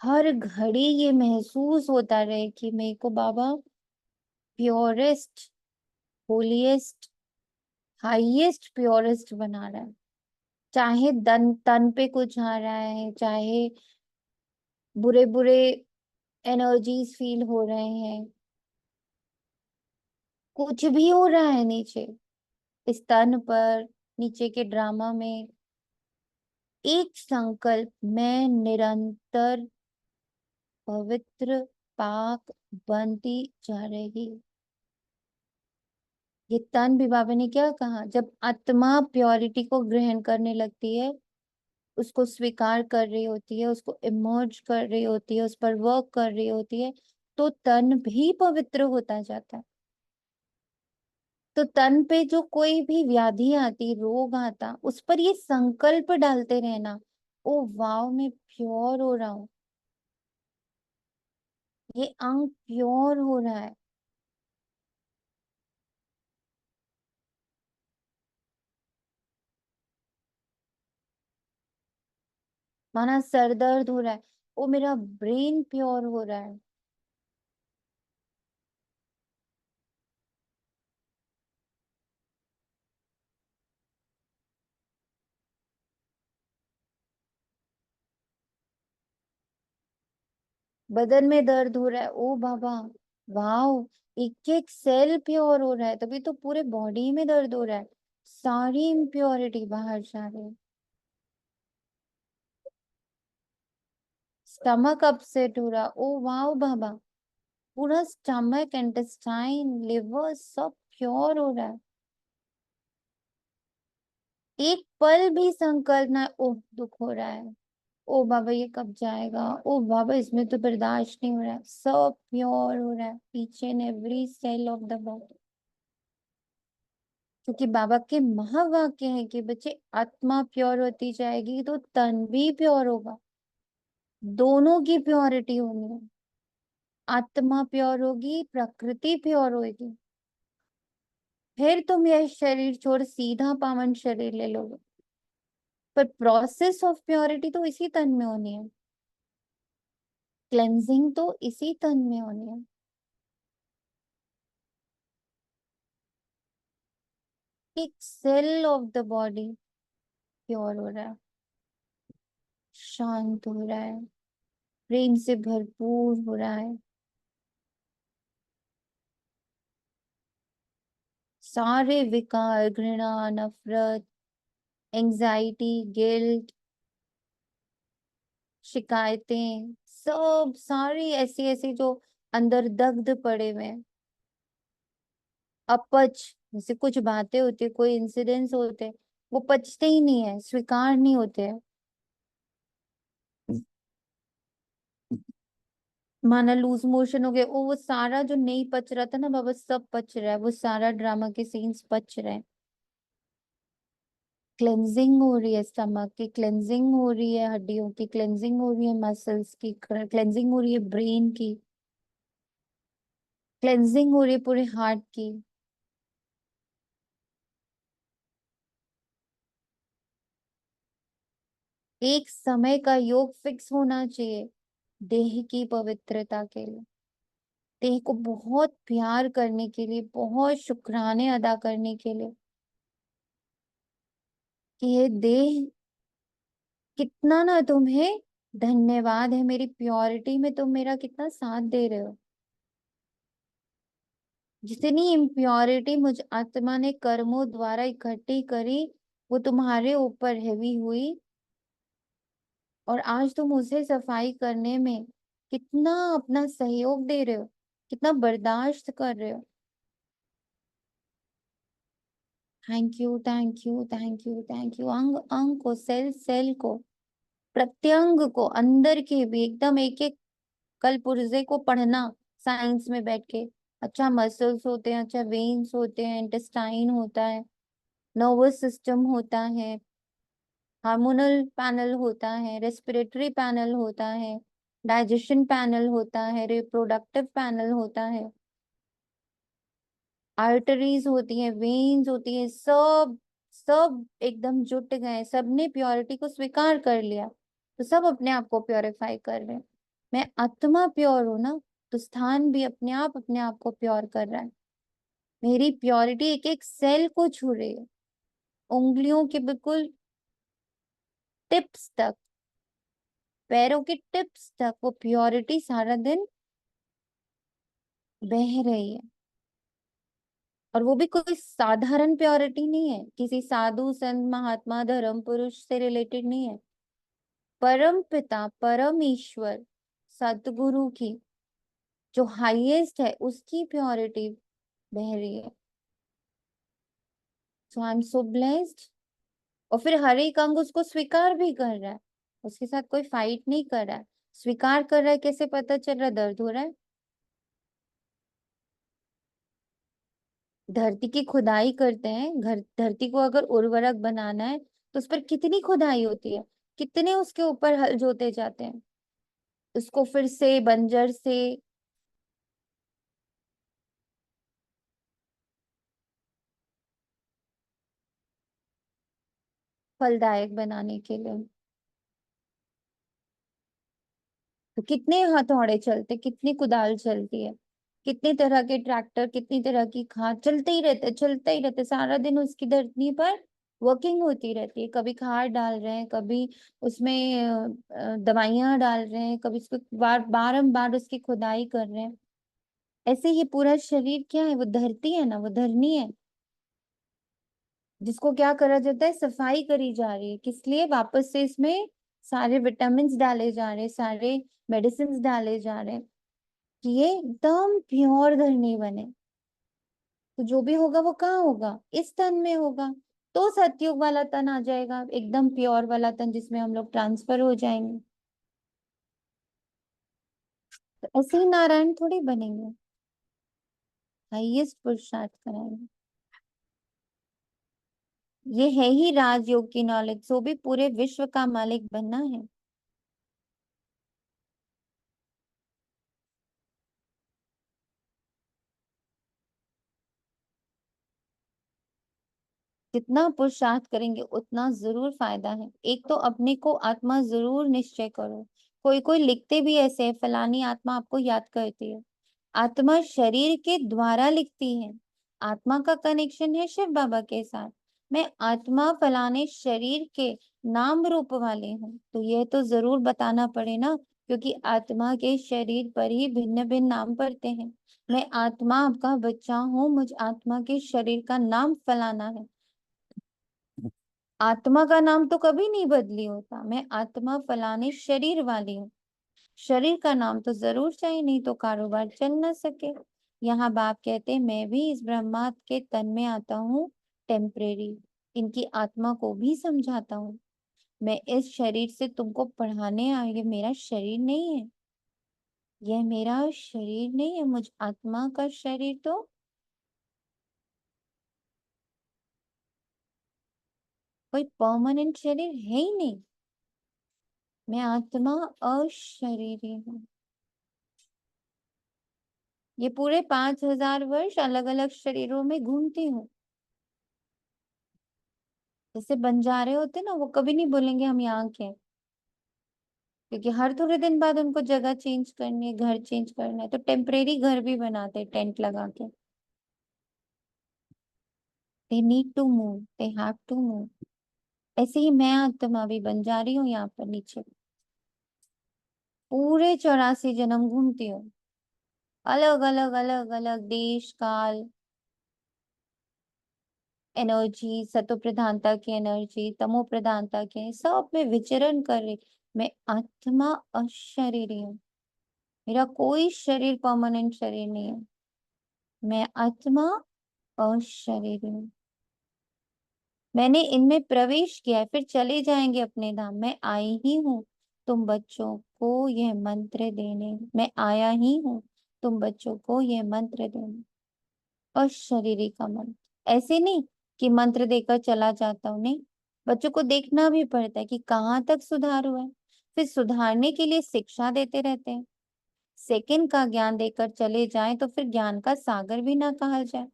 हर घड़ी ये महसूस होता रहे कि मेरे को बाबा प्योरेस्ट, होलीएस्ट, हाईएस्ट, प्योरेस्ट बना रहा है। चाहे तन पे कुछ आ रहा है, चाहे बुरे बुरे एनर्जीज फील हो रहे हैं, कुछ भी हो रहा है नीचे, इस तन पर, नीचे के ड्रामा में, एक संकल्प, मैं निरंतर पवित्र, पाक बनती जा रही। ये तन भी बाबा ने क्या कहा, जब आत्मा प्योरिटी को ग्रहण करने लगती है, उसको स्वीकार कर रही होती है, उसको इमर्ज कर रही होती है, उस पर वर्क कर रही होती है, तो तन भी पवित्र होता जाता है। तो तन पे जो कोई भी व्याधि आती, रोग आता, उस पर ये संकल्प डालते रहना, ओ वाव मैं प्योर हो रहा हूँ, ये अंग प्योर हो रहा है। माना सर दर्द हो रहा है, ओ मेरा ब्रेन प्योर हो रहा है। बदन में दर्द हो रहा है, ओ बाबा वाओ, एक एक सेल प्योर हो रहा है, तभी तो पूरे बॉडी में दर्द हो रहा है, सारी इम्प्योरिटी बाहर जा रही है। स्टमक अपसेट हो रहा, ओ वाओ बाबा, पूरा स्टमक, इंटेस्टाइन, लिवर सब प्योर हो रहा है। एक पल भी संकल्प ना, ओह दुख हो रहा है, ओ बाबा ये कब जाएगा, ओ बाबा इसमें तो बर्दाश्त नहीं हो रहा है, सब प्योर हो रहा है, each and every cell of the body. क्योंकि बाबा के महावाक्य है कि बच्चे आत्मा प्योर होती जाएगी तो तन भी प्योर होगा, दोनों की प्योरिटी होनी है। आत्मा प्योर होगी, प्रकृति प्योर होगी, फिर तुम यह शरीर छोड़ सीधा पावन शरीर ले लोगे। पर प्रोसेस ऑफ प्योरिटी तो इसी तन में होनी है, क्लेंजिंग तो इसी तन में होनी है। एक cell of the body pure हो रहा है, शांत हो रहा है, प्रेम से भरपूर हो रहा है, सारे विकार, घृणा, नफरत, एंजाइटी, गिल्ट, शिकायतें, सब सारी ऐसी ऐसी जो अंदर दग्ध पड़े हुए हैं, अपच, जैसे कुछ बातें होती है, कोई इंसिडेंट्स होते हैं, वो पचते ही नहीं है, स्वीकार नहीं होते हैं। माना लूज मोशन हो गए, वो सारा जो नहीं पच रहा था ना बाबा, सब पच रहा है, वो सारा ड्रामा के सीन्स पच रहे हैं। क्लेंजिंग हो रही है, स्टमक की क्लेंजिंग हो रही है, हड्डियों की क्लेंजिंग हो रही है, मसल्स की क्लेंजिंग हो रही है, ब्रेन की क्लेंजिंग हो रही है, पूरे हार्ट की। एक समय का योग फिक्स होना चाहिए देह की पवित्रता के लिए, देह को बहुत प्यार करने के लिए, बहुत शुक्राने अदा करने के लिए कि ये देह कितना ना तुम्हें धन्यवाद है, मेरी प्योरिटी में तुम मेरा कितना साथ दे रहे हो। जितनी इम्प्योरिटी मुझ आत्मा ने कर्मों द्वारा इकट्ठी करी वो तुम्हारे ऊपर हैवी हुई, और आज तुम उसे सफाई करने में कितना अपना सहयोग दे रहे हो, कितना बर्दाश्त कर रहे हो। Thank you, thank you, thank you, thank you. अंग अंग को, सेल सेल को, प्रत्यंग को, अंदर के भी एकदम एक एक कलपुर्जे को पढ़ना साइंस में बैठ के। अच्छा मसल्स होते हैं, अच्छा वेन्स होते हैं, इंटेस्टाइन होता है, नर्वस सिस्टम होता है, हार्मोनल पैनल होता है, रेस्पिरेटरी पैनल होता है, डाइजेशन पैनल होता है, रिप्रोडक्टिव पैनल होता है, आर्टरीज होती है, वेन्स होती है, सब सब एकदम जुट गए, सबने प्योरिटी को स्वीकार कर लिया, तो सब अपने आप को प्योरीफाई कर रहे हैं। मैं आत्मा प्योर हूं ना, तो स्थान भी अपने आप को प्योर कर रहा है। मेरी प्योरिटी एक एक सेल को छू रही है, उंगलियों के बिल्कुल टिप्स तक, पैरों के टिप्स तक वो प्योरिटी सारा दिन बह रही है। और वो भी कोई साधारण प्योरिटी नहीं है, किसी साधु संत महात्मा धर्म पुरुष से रिलेटेड नहीं है, परम पिता परम ईश्वर सतगुरु की जो हाईएस्ट है उसकी प्योरिटी बह रही है। सो आई एम सो ब्लेस्ड। और फिर हर एक अंग उसको स्वीकार भी कर रहा है, उसके साथ कोई फाइट नहीं कर रहा है, स्वीकार कर रहा है। कैसे पता चल रहा है? दर्द हो रहा है। धरती की खुदाई करते हैं, घर धरती को अगर उर्वरक बनाना है तो उस पर कितनी खुदाई होती है, कितने उसके ऊपर हल जोते जाते हैं, उसको फिर से बंजर से फलदायक बनाने के लिए। तो कितने हथौड़े चलते, कितनी कुदाल चलती है, कितनी तरह के ट्रैक्टर, कितनी तरह की खाद चलते ही रहते, चलते ही रहते, सारा दिन उसकी धरती पर वर्किंग होती रहती है। कभी खाद डाल रहे हैं, कभी उसमें दवाइयां डाल रहे हैं, कभी उसको बारंबार उसकी खुदाई कर रहे हैं। ऐसे ही पूरा शरीर क्या है? वो धरती है ना, वो धरनी है, जिसको क्या करा जाता है? सफाई करी जा रही है। किस लिए? वापस से इसमें सारे विटामिन डाले जा रहे हैं, सारे मेडिसिन डाले जा रहे हैं कि ये एकदम प्योर धरनी बने। तो जो भी होगा वो कहाँ होगा? इस तन में होगा। तो सतयुग वाला तन आ जाएगा, एकदम प्योर वाला तन, जिसमें हम लोग ट्रांसफर हो जाएंगे। तो ऐसे ही नारायण थोड़ी बनेंगे, हाईएस्ट पुरुषार्थ कराएंगे। ये है ही राजयोग की नॉलेज, जो भी पूरे विश्व का मालिक बनना है। जितना पुरुषार्थ करेंगे उतना जरूर फायदा है। एक तो अपने को आत्मा जरूर निश्चय करो। कोई कोई लिखते भी ऐसे है, फलानी आत्मा आपको याद करती है। आत्मा शरीर के द्वारा लिखती है, आत्मा का कनेक्शन है शिव बाबा के साथ। मैं आत्मा फलाने शरीर के नाम रूप वाले हूँ, तो यह तो जरूर बताना पड़े ना, क्योंकि आत्मा के शरीर पर ही भिन्न भिन्न नाम पड़ते हैं। मैं आत्मा आपका बच्चा हूँ, मुझ आत्मा के शरीर का नाम फलाना है। आत्मा का नाम तो कभी नहीं बदली होता। मैं आत्मा फलाने शरीर वाली हूँ, शरीर का नाम तो जरूर चाहिए, नहीं तो कारोबार चल ना सके। यहाँ बाप कहते हैं मैं भी इस ब्रह्मा के तन में आता हूँ टेम्परेरी, इनकी आत्मा को भी समझाता हूँ। मैं इस शरीर से तुमको पढ़ाने आई, ये मेरा शरीर नहीं है, यह मेरा शरीर नहीं है, मुझ आत्मा का शरीर तो कोई परमानेंट शरीर है ही नहीं। मैं आत्मा अशरीरी हूँ। ये पूरे 5000 वर्ष अलग अलग शरीरों में घूमती हूँ। जैसे बंजारे होते ना, वो कभी नहीं बोलेंगे हम यहाँ के हैं, क्योंकि हर थोड़े दिन बाद उनको जगह चेंज करनी है, घर चेंज करना है, तो टेम्परेरी घर भी बनाते हैं टेंट लगा के। They need to move, they have to move. ऐसे ही मैं आत्मा भी बन जा रही हूँ यहाँ पर नीचे। पूरे 84 जन्म घूमती हूँ, अलग अलग अलग अलग देश काल एनर्जी, सतो प्रधानता की एनर्जी, तमो प्रधानता की, सब में विचरण कर रही। मैं आत्मा अशरीरी हूँ। मेरा कोई शरीर परमानेंट शरीर नहीं है। मैं आत्मा अशरीरी हूँ। मैंने इनमें प्रवेश किया है, फिर चले जाएंगे अपने धाम। मैं आई ही हूँ तुम बच्चों को यह मंत्र देने। मैं आया ही हूँ तुम बच्चों को यह मंत्र देने। अशरीरी का मंत्र, ऐसे नहीं कि मंत्र देकर चला जाता हूँ, नहीं। बच्चों को देखना भी पड़ता है कि कहाँ तक सुधार हुआ है, फिर सुधारने के लिए शिक्षा देते रहते हैं। सेकंड का ज्ञान देकर चले जाएं तो फिर ज्ञान का सागर भी ना कहा जाए।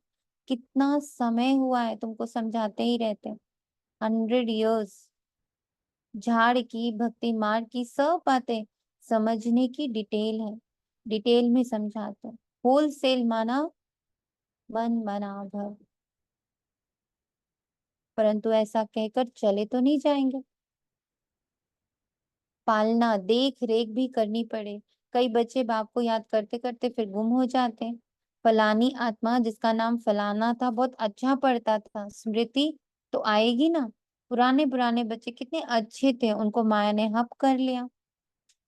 कितना समय हुआ है तुमको समझाते ही रहते हैं। 100 years। झाड़ की, भक्ति मार्ग की सब बातें समझने की डिटेल है, डिटेल में समझाते हैं। होलसेल माना मन मना भव। परंतु ऐसा कहकर चले तो नहीं जाएंगे। पालना देख रेख भी करनी पड़े। कई बच्चे बाप को याद करते करते फिर गुम हो जाते हैं। फलानी आत्मा जिसका नाम फलाना था बहुत अच्छा पढ़ता था, स्मृति तो आएगी ना। पुराने पुराने बच्चे कितने अच्छे थे, उनको माया ने हप कर लिया।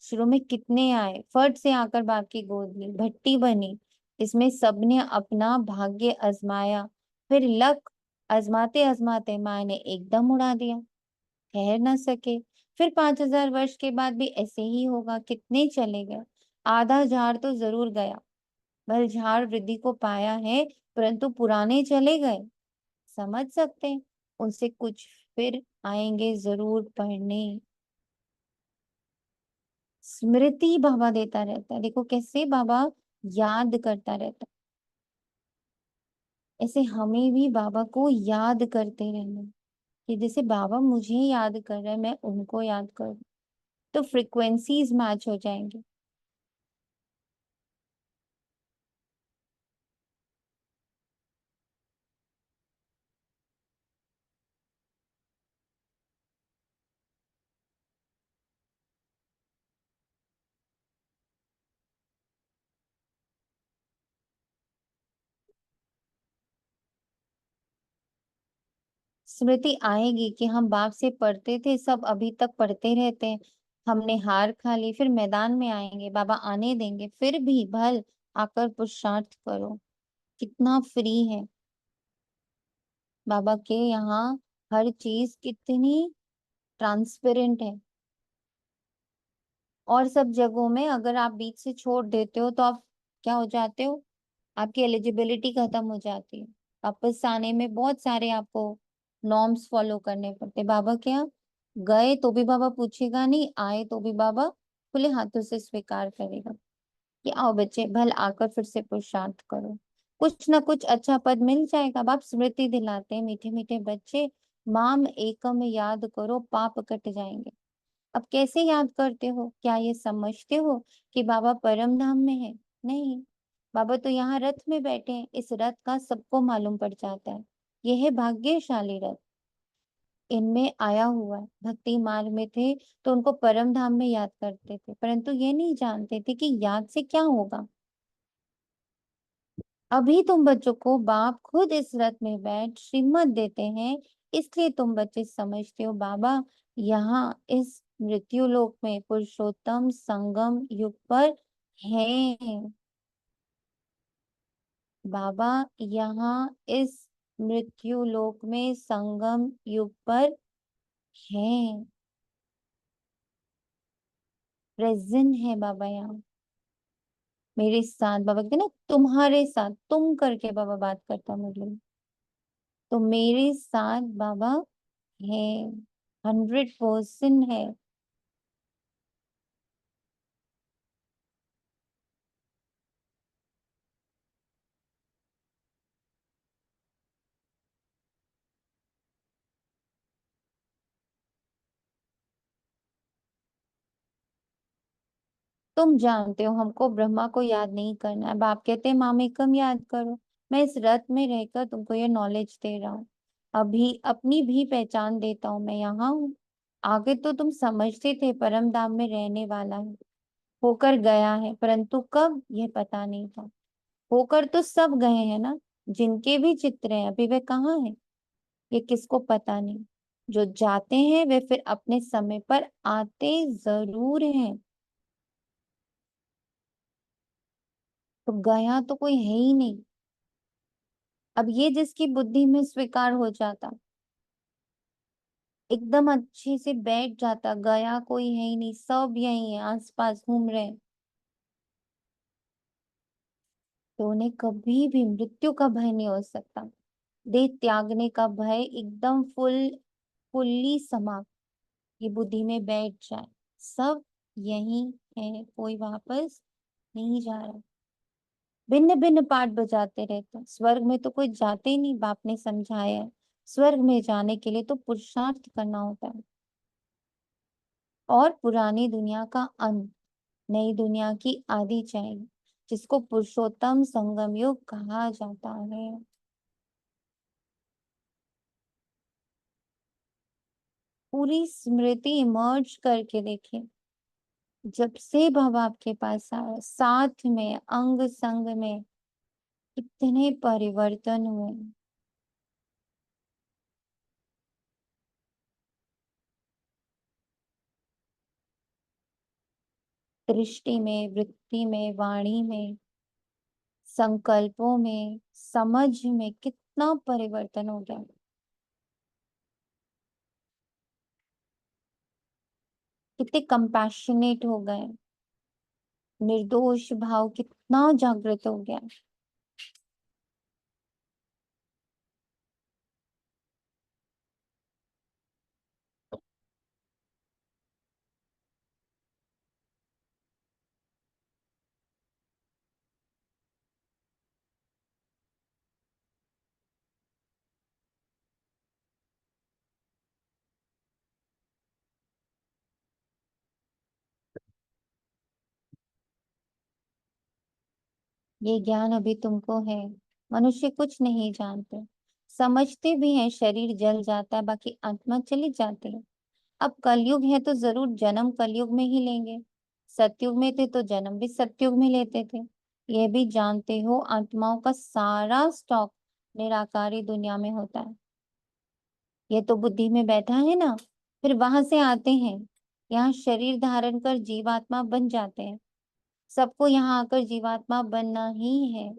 शुरू में कितने आए, फट से आकर बाप की गोद ली, भट्टी बनी। इसमें सबने अपना भाग्य आजमाया, फिर लक आजमाते आजमाते माया ने एकदम उड़ा दिया, ठहर न सके। फिर 5000 वर्ष के बाद भी ऐसे ही होगा। कितने चले गए, आधा झाड़ तो जरूर गया। भल झाड़ वृद्धि को पाया है, परंतु पुराने चले गए। समझ सकते हैं, उनसे कुछ फिर आएंगे जरूर पढ़ने। स्मृति बाबा देता रहता है, देखो कैसे बाबा याद करता रहता है। ऐसे हमें भी बाबा को याद करते रहना, कि जैसे बाबा मुझे याद कर रहे हैं, मैं उनको याद करूं, तो फ्रिक्वेंसीज मैच हो जाएंगे। स्मृति आएगी कि हम बाप से पढ़ते थे, सब अभी तक पढ़ते रहते हैं। हमने हार खा ली, फिर मैदान में आएंगे, बाबा आने देंगे, फिर भी भल आकर पुरुषार्थ करो। कितना फ्री है बाबा के यहाँ, हर चीज कितनी ट्रांसपेरेंट है। और सब जगहों में अगर आप बीच से छोड़ देते हो तो आप क्या हो जाते हो, आपकी एलिजिबिलिटी खत्म हो जाती है। वापस आने में बहुत सारे आपको नॉर्म्स फॉलो करने पड़ते। बाबा क्या, गए तो भी बाबा पूछेगा नहीं, आए तो भी बाबा खुले हाथों से स्वीकार करेगा कि आओ बच्चे, भल आकर फिर से पुरुषार्थ करो, कुछ ना कुछ अच्छा पद मिल जाएगा। बाप स्मृति दिलाते हैं, मीठे मीठे बच्चे, माम एकम याद करो पाप कट जाएंगे। अब कैसे याद करते हो, क्या ये समझते हो कि बाबा परम धाम में है? नहीं, बाबा तो यहाँ रथ में बैठे हैं। इस रथ का सबको मालूम पड़ जाता है, यह है भाग्यशाली रथ, इनमें आया हुआ है। भक्ति मार्ग में थे तो उनको परम धाम में याद करते थे, परंतु ये नहीं जानते थे कि याद से क्या होगा। अभी तुम बच्चों को बाप खुद इस रथ में बैठ श्रीमत देते हैं, इसलिए तुम बच्चे समझते हो बाबा यहाँ इस मृत्यु लोक में पुरुषोत्तम संगम युग पर हैं। बाबा यहाँ इस मृत्यु लोक में संगम युग पर हैं, प्रेजेंट है बाबा यहाँ मेरे साथ। बाबा कहते ना तुम्हारे साथ, तुम करके बाबा बात करता मुरली में। तो मेरे साथ बाबा है, 100% है। तुम जानते हो हमको ब्रह्मा को याद नहीं करना है। बाप कहते हैं मामेकम याद करो। मैं इस रथ में रहकर तुमको ये नॉलेज दे रहा हूँ। अभी अपनी भी पहचान देता हूँ, मैं यहाँ हूँ। आगे तो तुम समझते थे परम धाम में रहने वाला है, होकर गया है, परंतु कब यह पता नहीं था। होकर तो सब गए हैं ना, जिनके भी चित्र हैं अभी वे कहाँ हैं ये किसको पता नहीं। जो जाते हैं वे फिर अपने समय पर आते जरूर हैं। तो गया तो कोई है ही नहीं। अब ये जिसकी बुद्धि में स्वीकार हो जाता, एकदम अच्छे से बैठ जाता, गया कोई है ही नहीं, सब यही है, आसपास घूम रहे हैं, तो उन्हें कभी भी मृत्यु का भय नहीं हो सकता। देह त्यागने का भय एकदम फुल्ली समाप्त। ये बुद्धि में बैठ जाए, सब यही है, कोई वापस नहीं जा रहा। भिन्न भिन्न पाठ बजाते रहते हैं। स्वर्ग में तो कोई जाते ही नहीं, बाप ने समझाया है। स्वर्ग में जाने के लिए तो पुरुषार्थ करना होता है। और पुरानी दुनिया का अंत, नई दुनिया की आदि चाहिए, जिसको पुरुषोत्तम संगम युग कहा जाता है। पूरी स्मृति इमर्ज करके देखिए, जब से बाबा आपके पास आया, साथ में अंग संग में कितने परिवर्तन हुए। दृष्टि में, वृत्ति में, वाणी में, संकल्पों में, समझ में कितना परिवर्तन हो गया। कितने कंपैशनेट हो गए, निर्दोष भाव कितना जागृत हो गया। ये ज्ञान अभी तुमको है। मनुष्य कुछ नहीं जानते, समझते भी हैं शरीर जल जाता है, बाकी आत्मा चली जाती है। अब कलयुग है तो जरूर जन्म कलयुग में ही लेंगे। सतयुग में थे तो जन्म भी सतयुग में लेते थे। यह भी जानते हो आत्माओं का सारा स्टॉक निराकारी दुनिया में होता है। ये तो बुद्धि में बैठा है ना, फिर वहां से आते हैं, यहाँ शरीर धारण कर जीवात्मा बन जाते हैं। सबको यहाँ आकर जीवात्मा बनना ही है,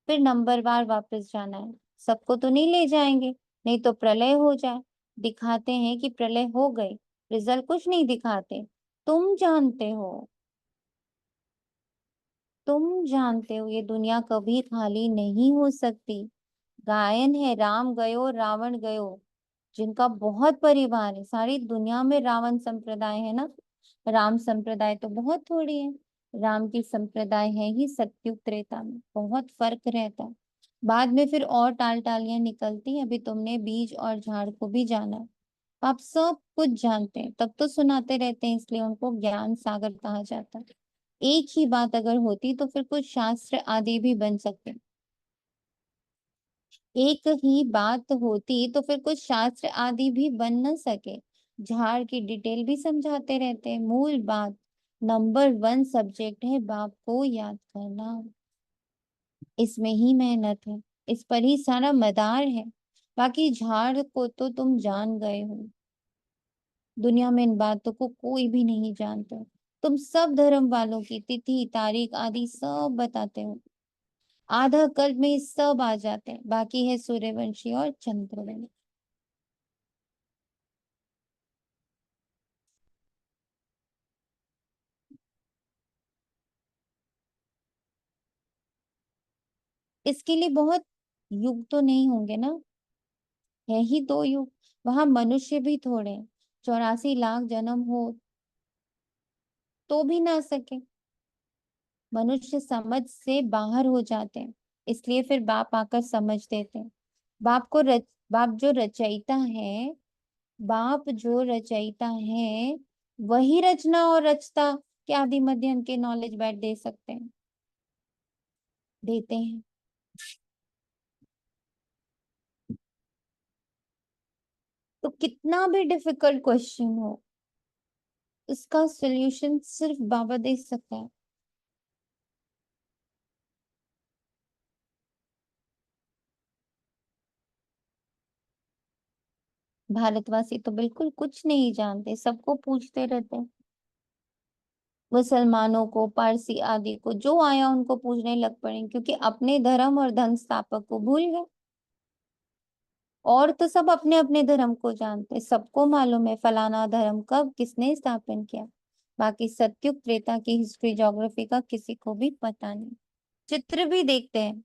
फिर नंबरवार वापस जाना है। सबको तो नहीं ले जाएंगे, नहीं तो प्रलय हो जाए। दिखाते हैं कि प्रलय हो गई, रिजल्ट कुछ नहीं दिखाते। तुम जानते हो, तुम जानते हो ये दुनिया कभी खाली नहीं हो सकती। गायन है, राम गयो रावण गयो, जिनका बहुत परिवार है। सारी दुनिया में रावण संप्रदाय है ना, राम संप्रदाय तो बहुत थोड़ी है। राम की संप्रदाय है ही सत्युग त्रेता में, बहुत फर्क रहता है। बाद में फिर और टाल टालियां निकलती हैं। अभी तुमने बीज और झाड़ को भी जाना है। आप सब कुछ जानते हैं, तब तो सुनाते रहते हैं, इसलिए उनको ज्ञान सागर कहा जाता है। एक ही बात अगर होती तो फिर कुछ शास्त्र आदि भी बन सकते। एक ही बात होती तो फिर कुछ शास्त्र आदि भी बन न सके। झाड़ की डिटेल भी समझाते रहते हैं। मूल बात, नंबर 1 सब्जेक्ट है बाप को याद करना। इसमें ही मेहनत है, इस पर ही सारा मदार है। बाकी झाड़ को तो तुम जान गए हो। दुनिया में इन बातों को कोई भी नहीं जानता। तुम सब धर्म वालों की तिथि तारीख आदि सब बताते हो। आधा कल्प में ये सब आ जाते हैं, बाकी है सूर्यवंशी और चंद्रवंशी। इसके लिए बहुत युग तो नहीं होंगे ना, है ही 2 युग। वहां मनुष्य भी थोड़े, 84 लाख जन्म हो तो भी ना सके। मनुष्य समझ से बाहर हो जाते हैं, इसलिए फिर बाप आकर समझ देते हैं। बाप जो रचयिता है, बाप जो रचयिता है, वही रचना और रचता के आदि मध्य अंत के नॉलेज बैठ दे सकते हैं, देते हैं। तो कितना भी डिफिकल्ट क्वेश्चन हो, उसका सॉल्यूशन सिर्फ बाबा दे सकता है। भारतवासी तो बिल्कुल कुछ नहीं जानते, सबको पूछते रहते हैं। मुसलमानों को, पारसी आदि को, जो आया उनको पूछने लग पड़े, क्योंकि अपने धर्म और धन स्थापक को भूल गए। और तो सब अपने अपने धर्म को जानते, सबको मालूम है फलाना धर्म कब किसने स्थापन किया। बाकी सतयुग त्रेता की हिस्ट्री ज्योग्राफी का किसी को भी पता नहीं। चित्र भी देखते हैं,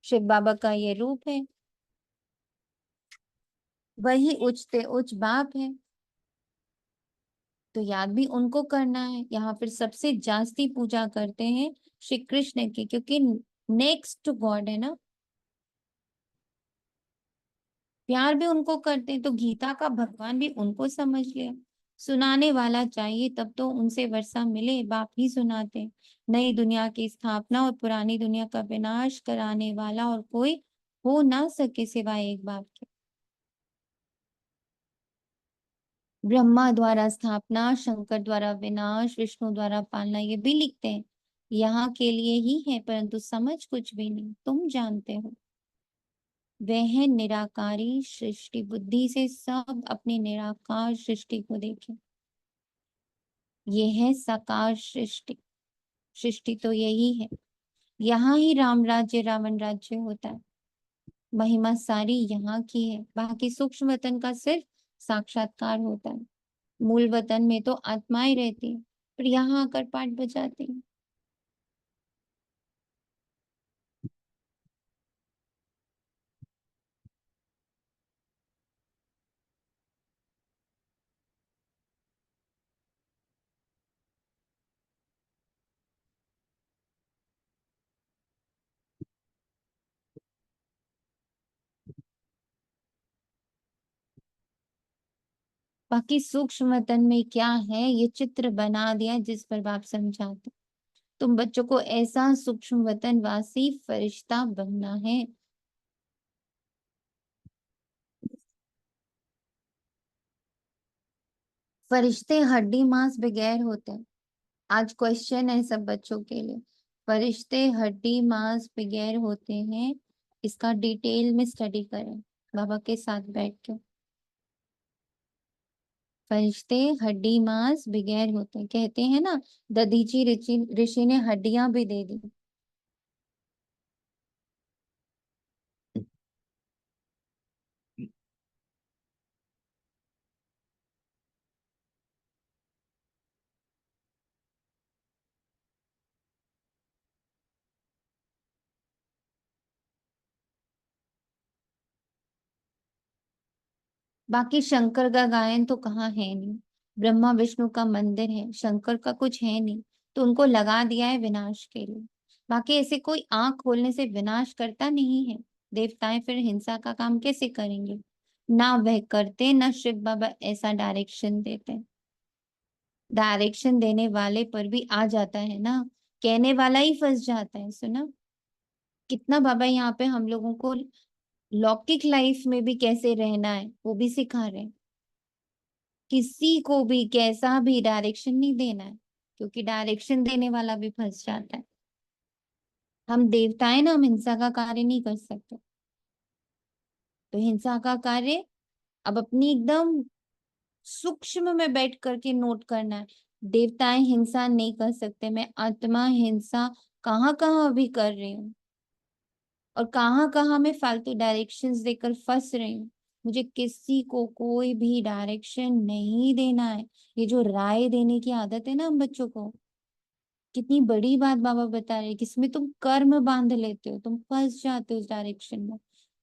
शिव बाबा का ये रूप है, वही उच्चते उच्च बाप है, तो याद भी उनको करना है। यहाँ फिर सबसे जास्ती पूजा करते हैं श्री कृष्ण की, क्योंकि नेक्स्ट गॉड है ना, प्यार भी उनको करते हैं। तो गीता का भगवान भी उनको समझ लिया। सुनाने वाला चाहिए तब तो उनसे वर्षा मिले, बाप ही सुनाते हैं। नई दुनिया की स्थापना और पुरानी दुनिया का विनाश कराने वाला और कोई हो ना सके सिवाय एक बाप के। ब्रह्मा द्वारा स्थापना, शंकर द्वारा विनाश, विष्णु द्वारा पालना, ये भी लिखते हैं। यहाँ के लिए ही है, परंतु समझ कुछ भी नहीं। तुम जानते हो वह है निराकारी सृष्टि। बुद्धि से सब अपनी निराकार सृष्टि को देखें। ये है साकार सृष्टि। सृष्टि तो यही है। यहाँ ही राम राज्य रावण राज्य होता है। महिमा सारी यहाँ की है। बाकी सूक्ष्म वतन का सिर्फ साक्षात्कार होता है। मूल वतन में तो आत्माएं रहती है, पर यहाँ आकर पाठ बजाती है। बाकी सूक्ष्म वतन में क्या है, ये चित्र बना दिया जिस पर बाप समझाते। तुम बच्चों को ऐसा सूक्ष्म वतन वासी फरिश्ता बनना है। फरिश्ते हड्डी मांस बगैर होते हैं। आज क्वेश्चन है सब बच्चों के लिए, फरिश्ते हड्डी मांस बगैर होते हैं, इसका डिटेल में स्टडी करें बाबा के साथ बैठ के। फरिश्ते हड्डी मांस बगैर होते हैं, कहते हैं ना, दधीची ऋषि ऋषि ने हड्डियां भी दे दी। बाकी शंकर का गायन तो कहाँ है नहीं। ब्रह्मा विष्णु का मंदिर है, शंकर का कुछ है नहीं, तो उनको लगा दिया है विनाश के लिए। बाकी ऐसे कोई आंख खोलने से विनाश करता नहीं है। देवताएं फिर हिंसा का काम कैसे करेंगे? ना वह करते, ना शिव बाबा ऐसा डायरेक्शन देते। डायरेक्शन देने वाले पर भी आ जाता है ना, कहने वाला ही फंस जाता है। सुना कितना बाबा यहाँ पे हम लोगों को लौकिक लाइफ में भी कैसे रहना है वो भी सिखा रहे हैं। किसी को भी कैसा भी डायरेक्शन नहीं देना है, क्योंकि डायरेक्शन देने वाला भी फंस जाता है। हम देवताएं ना, हम हिंसा का कार्य नहीं कर सकते। तो हिंसा का कार्य अब अपनी एकदम सूक्ष्म में बैठ करके नोट करना है। देवताएं हिंसा नहीं कर सकते, मैं आत्मा हिंसा कहाँ कहाँ अभी कर रही हूँ, और कहाँ कहाँ मैं फालतू डायरेक्शंस देकर फंस रही हूँ। मुझे किसी को कोई भी डायरेक्शन नहीं देना है। ये जो राय देने की आदत है ना हम बच्चों को, कितनी बड़ी बात बाबा बता रहे हैं कि इसमें तुम कर्म बांध लेते हो, तुम फंस जाते हो उस डायरेक्शन में।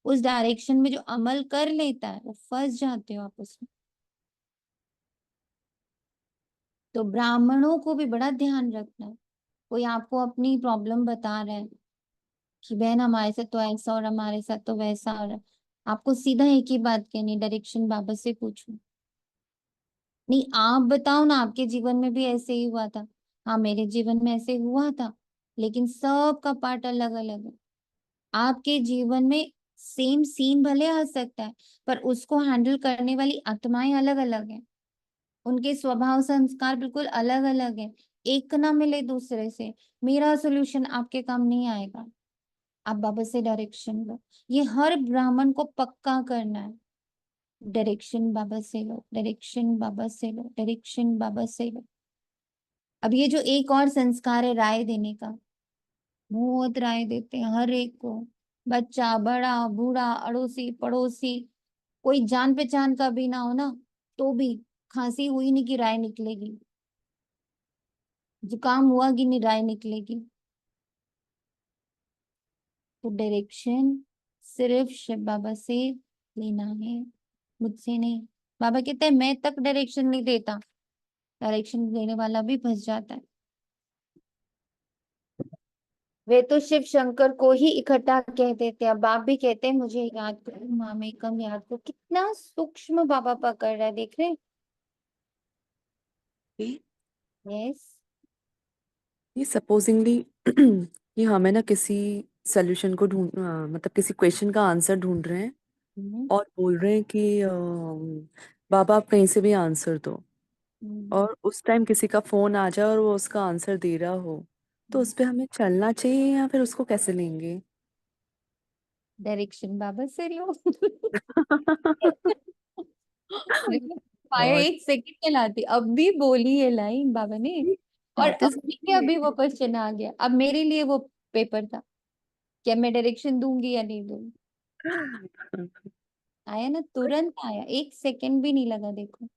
उस डायरेक्शन में जो अमल कर लेता है वो फंस जाते हो आप उसमें। तो ब्राह्मणों को भी बड़ा ध्यान रखना है। कोई आपको अपनी प्रॉब्लम बता रहा है कि बहन हमारे साथ तो ऐसा और हमारे साथ तो वैसा हो रहा है, आपको सीधा एक ही बात कहनी, डायरेक्शन बाबा से पूछो। नहीं आप बताओ ना, आपके जीवन में भी ऐसे ही हुआ था। हाँ मेरे जीवन में ऐसे हुआ था, लेकिन सबका पार्ट अलग अलग है। आपके जीवन में सेम सीन भले आ सकता है, पर उसको हैंडल करने वाली आत्माएं अलग अलग हैं। उनके स्वभाव संस्कार बिल्कुल अलग अलग है। एक ना मिले दूसरे से। मेरा सोल्यूशन आपके काम नहीं आएगा। आप बाबा से डायरेक्शन लो। ये हर ब्राह्मण को पक्का करना है। डायरेक्शन बाबा से लो, डायरेक्शन बाबा से लो, डायरेक्शन बाबा से लो। अब ये जो एक और संस्कार है राय देने का, बहुत राय देते हैं हर एक को। बच्चा बड़ा बूढ़ा अड़ोसी पड़ोसी, कोई जान पहचान का भी ना हो ना, तो भी खांसी हुई नहीं कि राय निकलेगी, जुकाम हुआ कि नहीं राय निकलेगी। तो डायरेक्शन सिर्फ शिव बाबा से लेना है, मुझसे नहीं। बाबा कहते हैं मैं तक डायरेक्शन नहीं देता, डायरेक्शन देने वाला भी फंस जाता है। वे तो शिव शंकर को ही इकट्ठा कह देते हैं। बाप भी कहते हैं मुझे याद करो, मामे कम याद करो। कितना सूक्ष्म बाबा पकड़ रहा है, देख रहे हैं। यस। ये सपोजिंगली कि हमें ना किसी सोल्यूशन को मतलब किसी क्वेश्चन का आंसर ढूंढ रहे हैं हम्म, और बोल रहे हैं कि बाबा आप कहीं से भी आंसर दो, हम्म, और उस टाइम किसी का फोन आ जाए और वो उसका आंसर दे रहा हो, तो उस पे हमें चलना चाहिए या फिर उसको कैसे लेंगे? डायरेक्शन बाबा से लो। देखो, पाया और एक सेकंड में लाती, अब भी बोली है लाइन बाबा ने। और दैट इज अभी वो क्वेश्चन आ गया। अब मेरे लिए वो पेपर था, क्या मैं डायरेक्शन दूंगी या नहीं दूंगी। आया ना, तुरंत आया, एक सेकंड भी नहीं लगा, देखो।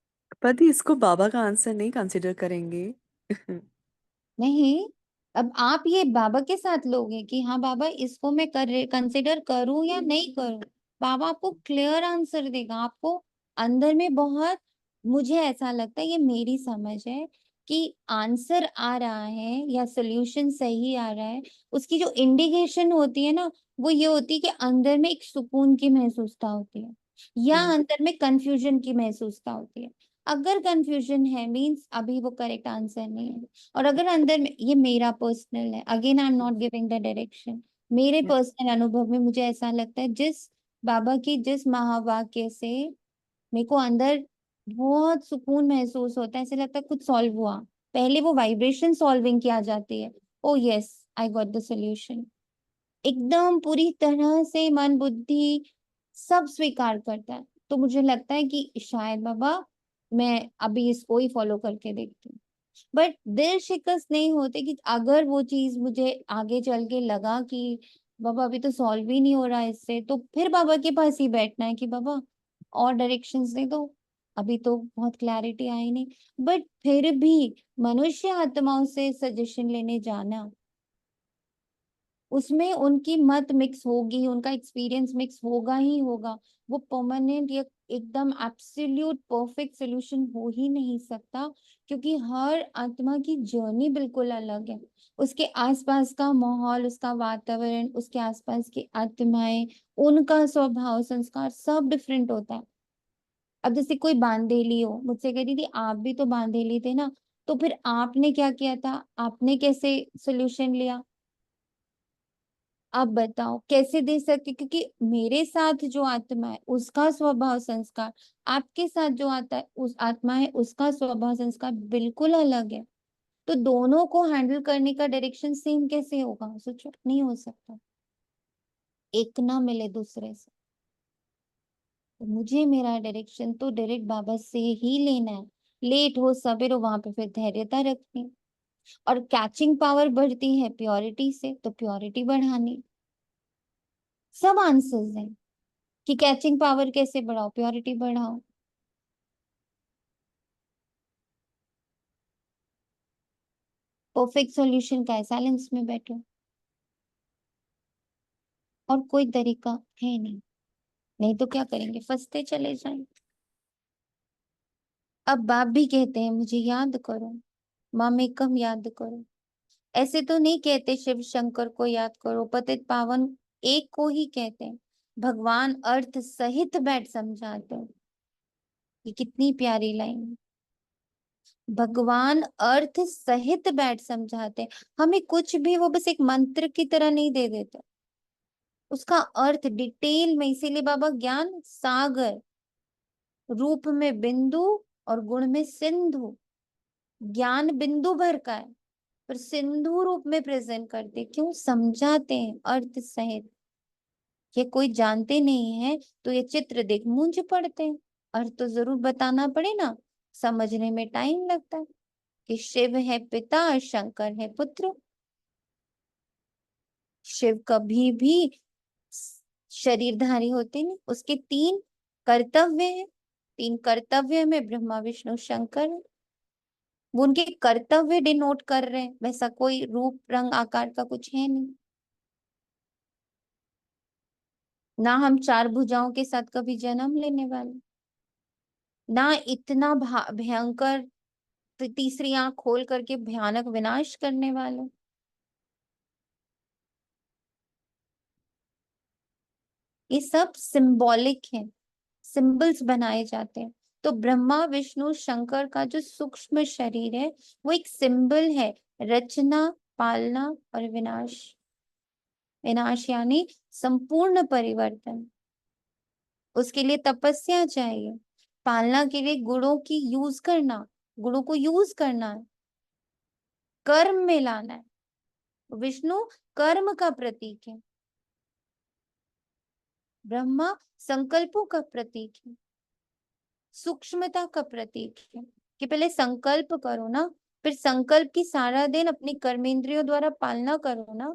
पति इसको बाबा का आंसर नहीं कंसिडर करेंगे। नहीं, अब आप ये बाबा के साथ लोगे कि हाँ बाबा इसको मैं कंसिडर करूं या नहीं करूं। बाबा आपको क्लियर आंसर देगा। आपको अंदर में बहुत, मुझे ऐसा लगता है, ये मेरी समझ है कि आंसर आ रहा है या सोल्यूशन सही आ रहा है, उसकी जो इंडिकेशन होती है ना, वो ये होती है कि अंदर में एक सुकून की महसूसता होती है, या अंदर में कंफ्यूजन की महसूसता होती है। अगर कंफ्यूजन है मीन्स अभी वो करेक्ट आंसर नहीं है। और अगर अंदर में, ये मेरा पर्सनल है, again I am not giving the direction, मेरे पर्सनल अनुभव में मुझे ऐसा लगता है, जिस बाबा की जिस महावाक्य से मेरे को अंदर बहुत सुकून महसूस होता है, ऐसे लगता है कुछ सॉल्व हुआ। पहले वो वाइब्रेशन सॉल्विंग की आ जाती है, ओ yes I got the solution. एकदम पूरी तरह से मन बुद्धि सब स्वीकार करता है। तो मुझे लगता है कि शायद बाबा मैं अभी इसको ही फॉलो करके देखती हूँ। बट दिल शिकस्त नहीं होते कि अगर वो चीज मुझे आगे चल के लगा कि बाबा अभी तो सॉल्व ही नहीं हो रहा है इससे, तो फिर बाबा के पास ही बैठना है कि बाबा और डायरेक्शंस दे दो। अभी तो बहुत क्लैरिटी आई नहीं, बट फिर भी मनुष्य आत्माओं से सजेशन लेने जाना, उसमें उनकी मत मिक्स होगी, उनका एक्सपीरियंस मिक्स होगा ही होगा। वो परमानेंट या एकदम एब्सोल्यूट परफेक्ट सोल्यूशन हो ही नहीं सकता, क्योंकि हर आत्मा की जर्नी बिल्कुल अलग है। उसके आसपास का माहौल, उसका वातावरण, उसके आसपास की आत्माएं, उनका स्वभाव संस्कार सब डिफरेंट होता है। अब जैसे कोई बांधेली हो, मुझसे कह रही थी आप भी तो बांधेली थे ना, तो फिर आपने क्या किया था, आपने कैसे सोल्यूशन लिया। आप बताओ कैसे दे सकते, क्योंकि मेरे साथ जो आत्मा है उसका स्वभाव संस्कार, आपके साथ जो आता है उस आत्मा है उसका स्वभाव संस्कार बिल्कुल अलग है। तो दोनों को हैंडल करने का डायरेक्शन सेम कैसे होगा, सोचो, नहीं हो सकता। एक ना मिले दूसरे से। तो मुझे मेरा डायरेक्शन तो डायरेक्ट बाबा से ही लेना है। लेट हो सवेर हो, वहां पे फिर धैर्यता रखनी। और कैचिंग पावर बढ़ती है प्योरिटी से, तो प्योरिटी बढ़ानी। सब आंसर्स हैं कि कैचिंग पावर कैसे बढ़ाओ, प्योरिटी बढ़ाओ। परफेक्ट सॉल्यूशन का है, साइलेंस में बैठो। और कोई तरीका है नहीं। नहीं तो क्या करेंगे, फंसते चले जाएंगे। अब बाप भी कहते हैं मुझे याद करो, मामेकम याद करो। ऐसे तो नहीं कहते शिव शंकर को याद करो, पतित पावन एक को ही कहते हैं। भगवान अर्थ सहित बैठ समझाते हैं। ये कितनी प्यारी लाइन है। भगवान अर्थ सहित बैठ समझाते हैं। हमें कुछ भी वो बस एक मंत्र की तरह नहीं दे देते, उसका अर्थ डिटेल में। इसीलिए बाबा ज्ञान सागर, रूप में बिंदु और गुण में सिंधु। ज्ञान बिंदु भर का है पर सिंधु रूप में प्रेजेंट करते, क्यों? समझाते हैं अर्थ सहित। ये कोई जानते नहीं है तो ये चित्र देख मूंझ पड़ते हैं, अर्थ तो जरूर बताना पड़े ना, समझने में टाइम लगता है कि शिव है पिता और शंकर है पुत्र। शिव कभी भी शरीरधारी होते नहीं, उसके तीन कर्तव्य हैं। तीन कर्तव्य में ब्रह्मा विष्णु शंकर है। वो उनके कर्तव्य डिनोट कर रहे हैं, वैसा कोई रूप रंग आकार का कुछ है नहीं। ना हम चार भुजाओं के साथ कभी जन्म लेने वाले, ना इतना भयंकर तीसरी आंख खोल करके भयानक विनाश करने वाले। ये सब सिंबॉलिक है, सिंबल्स बनाए जाते हैं। तो ब्रह्मा विष्णु शंकर का जो सूक्ष्म शरीर है वो एक सिंबल है, रचना, पालना और विनाश। विनाश यानी संपूर्ण परिवर्तन। उसके लिए तपस्या चाहिए, पालना के लिए गुणों की यूज करना, गुणों को यूज करना है, कर्म में लाना है। विष्णु कर्म का प्रतीक है, ब्रह्मा संकल्पों का प्रतीक है, सूक्ष्मता का प्रतीक है। कि पहले संकल्प करो ना, फिर संकल्प की सारा दिन अपनी कर्मेंद्रियों द्वारा पालना करो ना,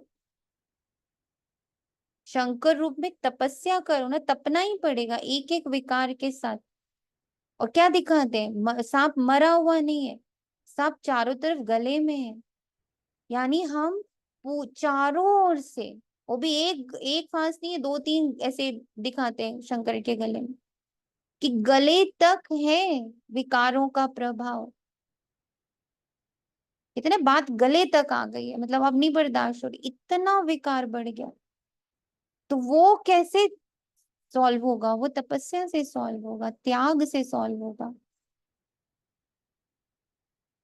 शंकर रूप में तपस्या करो ना, तपना ही पड़ेगा एक एक विकार के साथ। और क्या दिखाते हैं, सांप मरा हुआ नहीं है, सांप चारों तरफ गले में है। यानी हम चारों ओर से, वो भी एक एक फांस नहीं है, दो तीन ऐसे दिखाते हैं शंकर के गले में, कि गले तक है विकारों का प्रभाव। इतने बात गले तक आ गई है, मतलब अब नहीं बर्दाश्त हो रही, इतना विकार बढ़ गया। तो वो कैसे सॉल्व होगा? वो तपस्या से सॉल्व होगा, त्याग से सॉल्व होगा।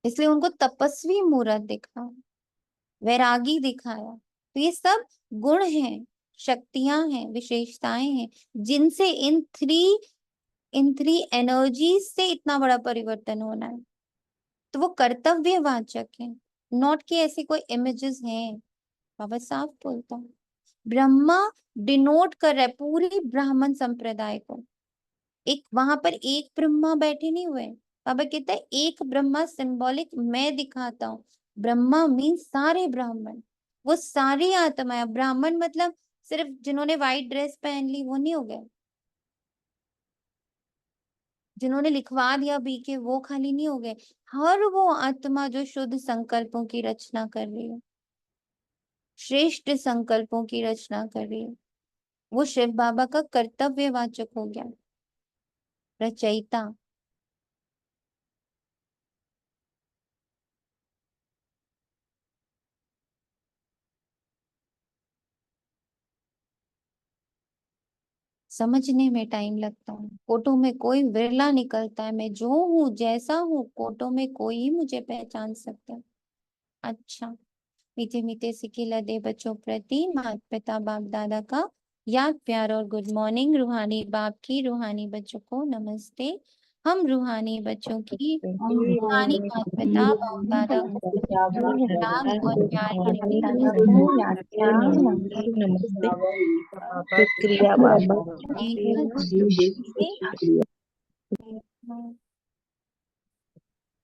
इसलिए उनको तपस्वी मूरत दिखा, वैरागी दिखाया। तो ये सब गुण हैं, शक्तियां हैं, विशेषताएं हैं, जिनसे इन थ्री एनर्जीज से इतना बड़ा परिवर्तन होना है। तो वो कर्तव्यवाचक है, नॉट कि ऐसे कोई इमेजेस हैं। बाबा साफ बोलता है, ब्रह्मा डिनोट कर रहा है पूरी ब्राह्मण संप्रदाय को। एक वहां पर एक ब्रह्मा बैठे नहीं हुए, बाबा कहता है एक ब्रह्मा सिंबॉलिक मैं दिखाता हूँ। ब्रह्मा मीन सारे ब्राह्मण, वो सारी आत्माएं। ब्राह्मण मतलब सिर्फ जिन्होंने व्हाइट ड्रेस पहन ली वो नहीं हो गए, जिन्होंने लिखवा दिया बीके वो खाली नहीं हो गए। हर वो आत्मा जो शुद्ध संकल्पों की रचना कर रही है, श्रेष्ठ संकल्पों की रचना कर रही है, वो शिव बाबा का कर्तव्यवाचक हो गया, रचयिता। समझने में टाइम लगता है, फोटो में कोई विरला निकलता है। मैं जो हूँ जैसा हूँ, फोटो में कोई ही मुझे पहचान सकता है। अच्छा, मीठे मीठे सिके लदे बच्चों प्रति माता पिता बाप दादा का याद प्यार और गुड मॉर्निंग। रूहानी बाप की रूहानी बच्चों को नमस्ते। हम रूहानी बच्चों की रूहानी माता पिता बाप दादा को याद और प्यार भरी नमस्ते। शुक्रिया बाबा।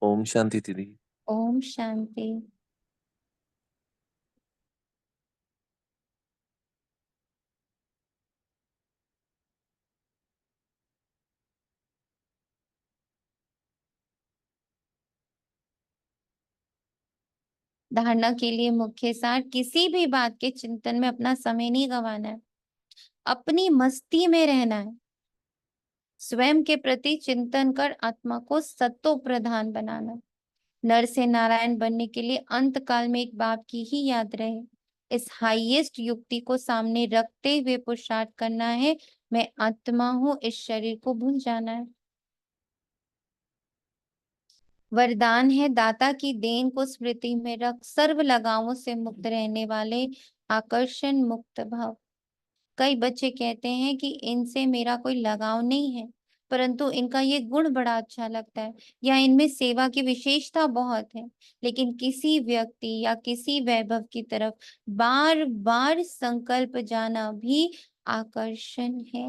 ओम शांति दीदी। ओम शांति। धारणा के लिए मुख्य सार, किसी भी बात के चिंतन में अपना समय नहीं गंवाना है, अपनी मस्ती में रहना है। स्वयं के प्रति चिंतन कर आत्मा को सत्तो प्रधान बनाना। नर से नारायण बनने के लिए अंत काल में एक बाप की ही याद रहे, इस हाईएस्ट युक्ति को सामने रखते हुए पुरुषार्थ करना है। मैं आत्मा हूँ, इस शरीर को भूल जाना है। वरदान है दाता की देन को स्मृति में रख, सर्व लगावों से मुक्त रहने वाले आकर्षण मुक्त भाव। कई बच्चे कहते हैं कि इनसे मेरा कोई लगाव नहीं है, परंतु इनका ये गुण बड़ा अच्छा लगता है या इनमें सेवा की विशेषता बहुत है, लेकिन किसी व्यक्ति या किसी वैभव की तरफ बार बार संकल्प जाना भी आकर्षण है।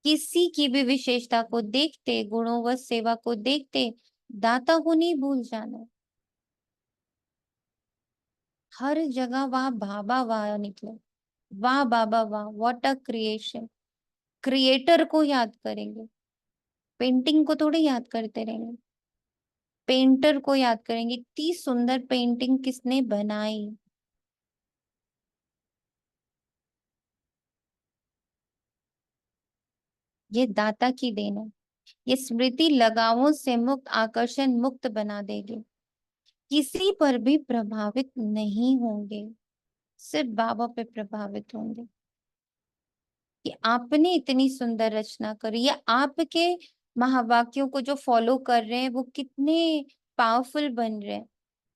किसी की भी विशेषता को देखते, गुणों व सेवा को देखते दाता को नहीं भूल जाना। हर जगह वाह बाबा वाह निकले, वाह बाबा वाह, व्हाट अ क्रिएशन। क्रिएटर को याद करेंगे, पेंटिंग को थोड़ी याद करते रहेंगे, पेंटर को याद करेंगे। इतनी सुंदर पेंटिंग किसने बनाई। ये दाता की देन है। ये स्मृति लगावों से मुक्त, आकर्षण मुक्त बना देगी। किसी पर भी प्रभावित नहीं होंगे, सिर्फ बाबा पे प्रभावित होंगे कि आपने इतनी सुंदर रचना करी, या आपके महावाक्यों को जो फॉलो कर रहे हैं वो कितने पावरफुल बन रहे हैं।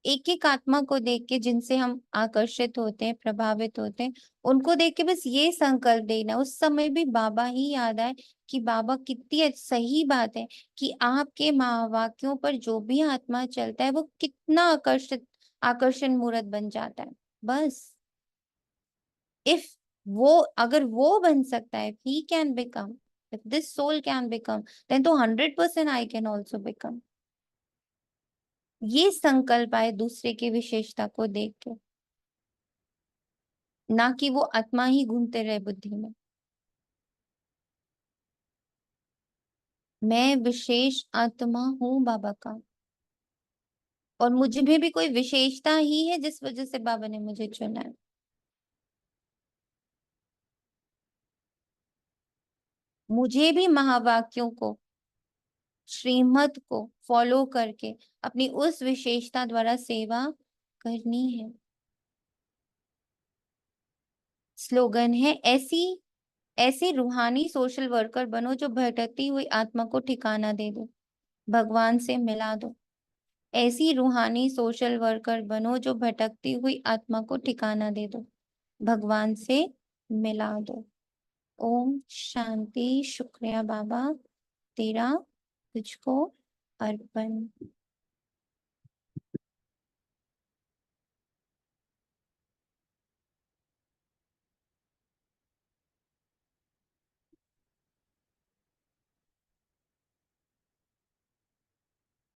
एक एक आत्मा को देख के जिनसे हम आकर्षित होते हैं, प्रभावित होते हैं, उनको देख के बस ये संकल्प देना, उस समय भी बाबा ही याद आए कि बाबा कितनी सही बात है कि आपके महावाक्यों पर जो भी आत्मा चलता है वो कितना आकर्षण मूर्त बन जाता है। बस इफ वो, अगर वो बन सकता है, he can become, if this soul can become, then तो 100% I can also become। ये संकल्प आए दूसरे की विशेषता को देख के, ना कि वो आत्मा ही घूमते रहे बुद्धि में। मैं विशेष आत्मा हूं बाबा का, और मुझे में भी कोई विशेषता ही है जिस वजह से बाबा ने मुझे चुना है। मुझे भी महावाक्यों को, श्रीमत को फॉलो करके अपनी उस विशेषता द्वारा सेवा करनी है। स्लोगन है, ऐसी ऐसी रूहानी सोशल वर्कर बनो जो भटकती हुई आत्मा को ठिकाना दे दो, भगवान से मिला दो। ऐसी रूहानी सोशल वर्कर बनो जो भटकती हुई आत्मा को ठिकाना दे दो, भगवान से मिला दो। ओम शांति। शुक्रिया बाबा, तेरा तुझको अर्पण।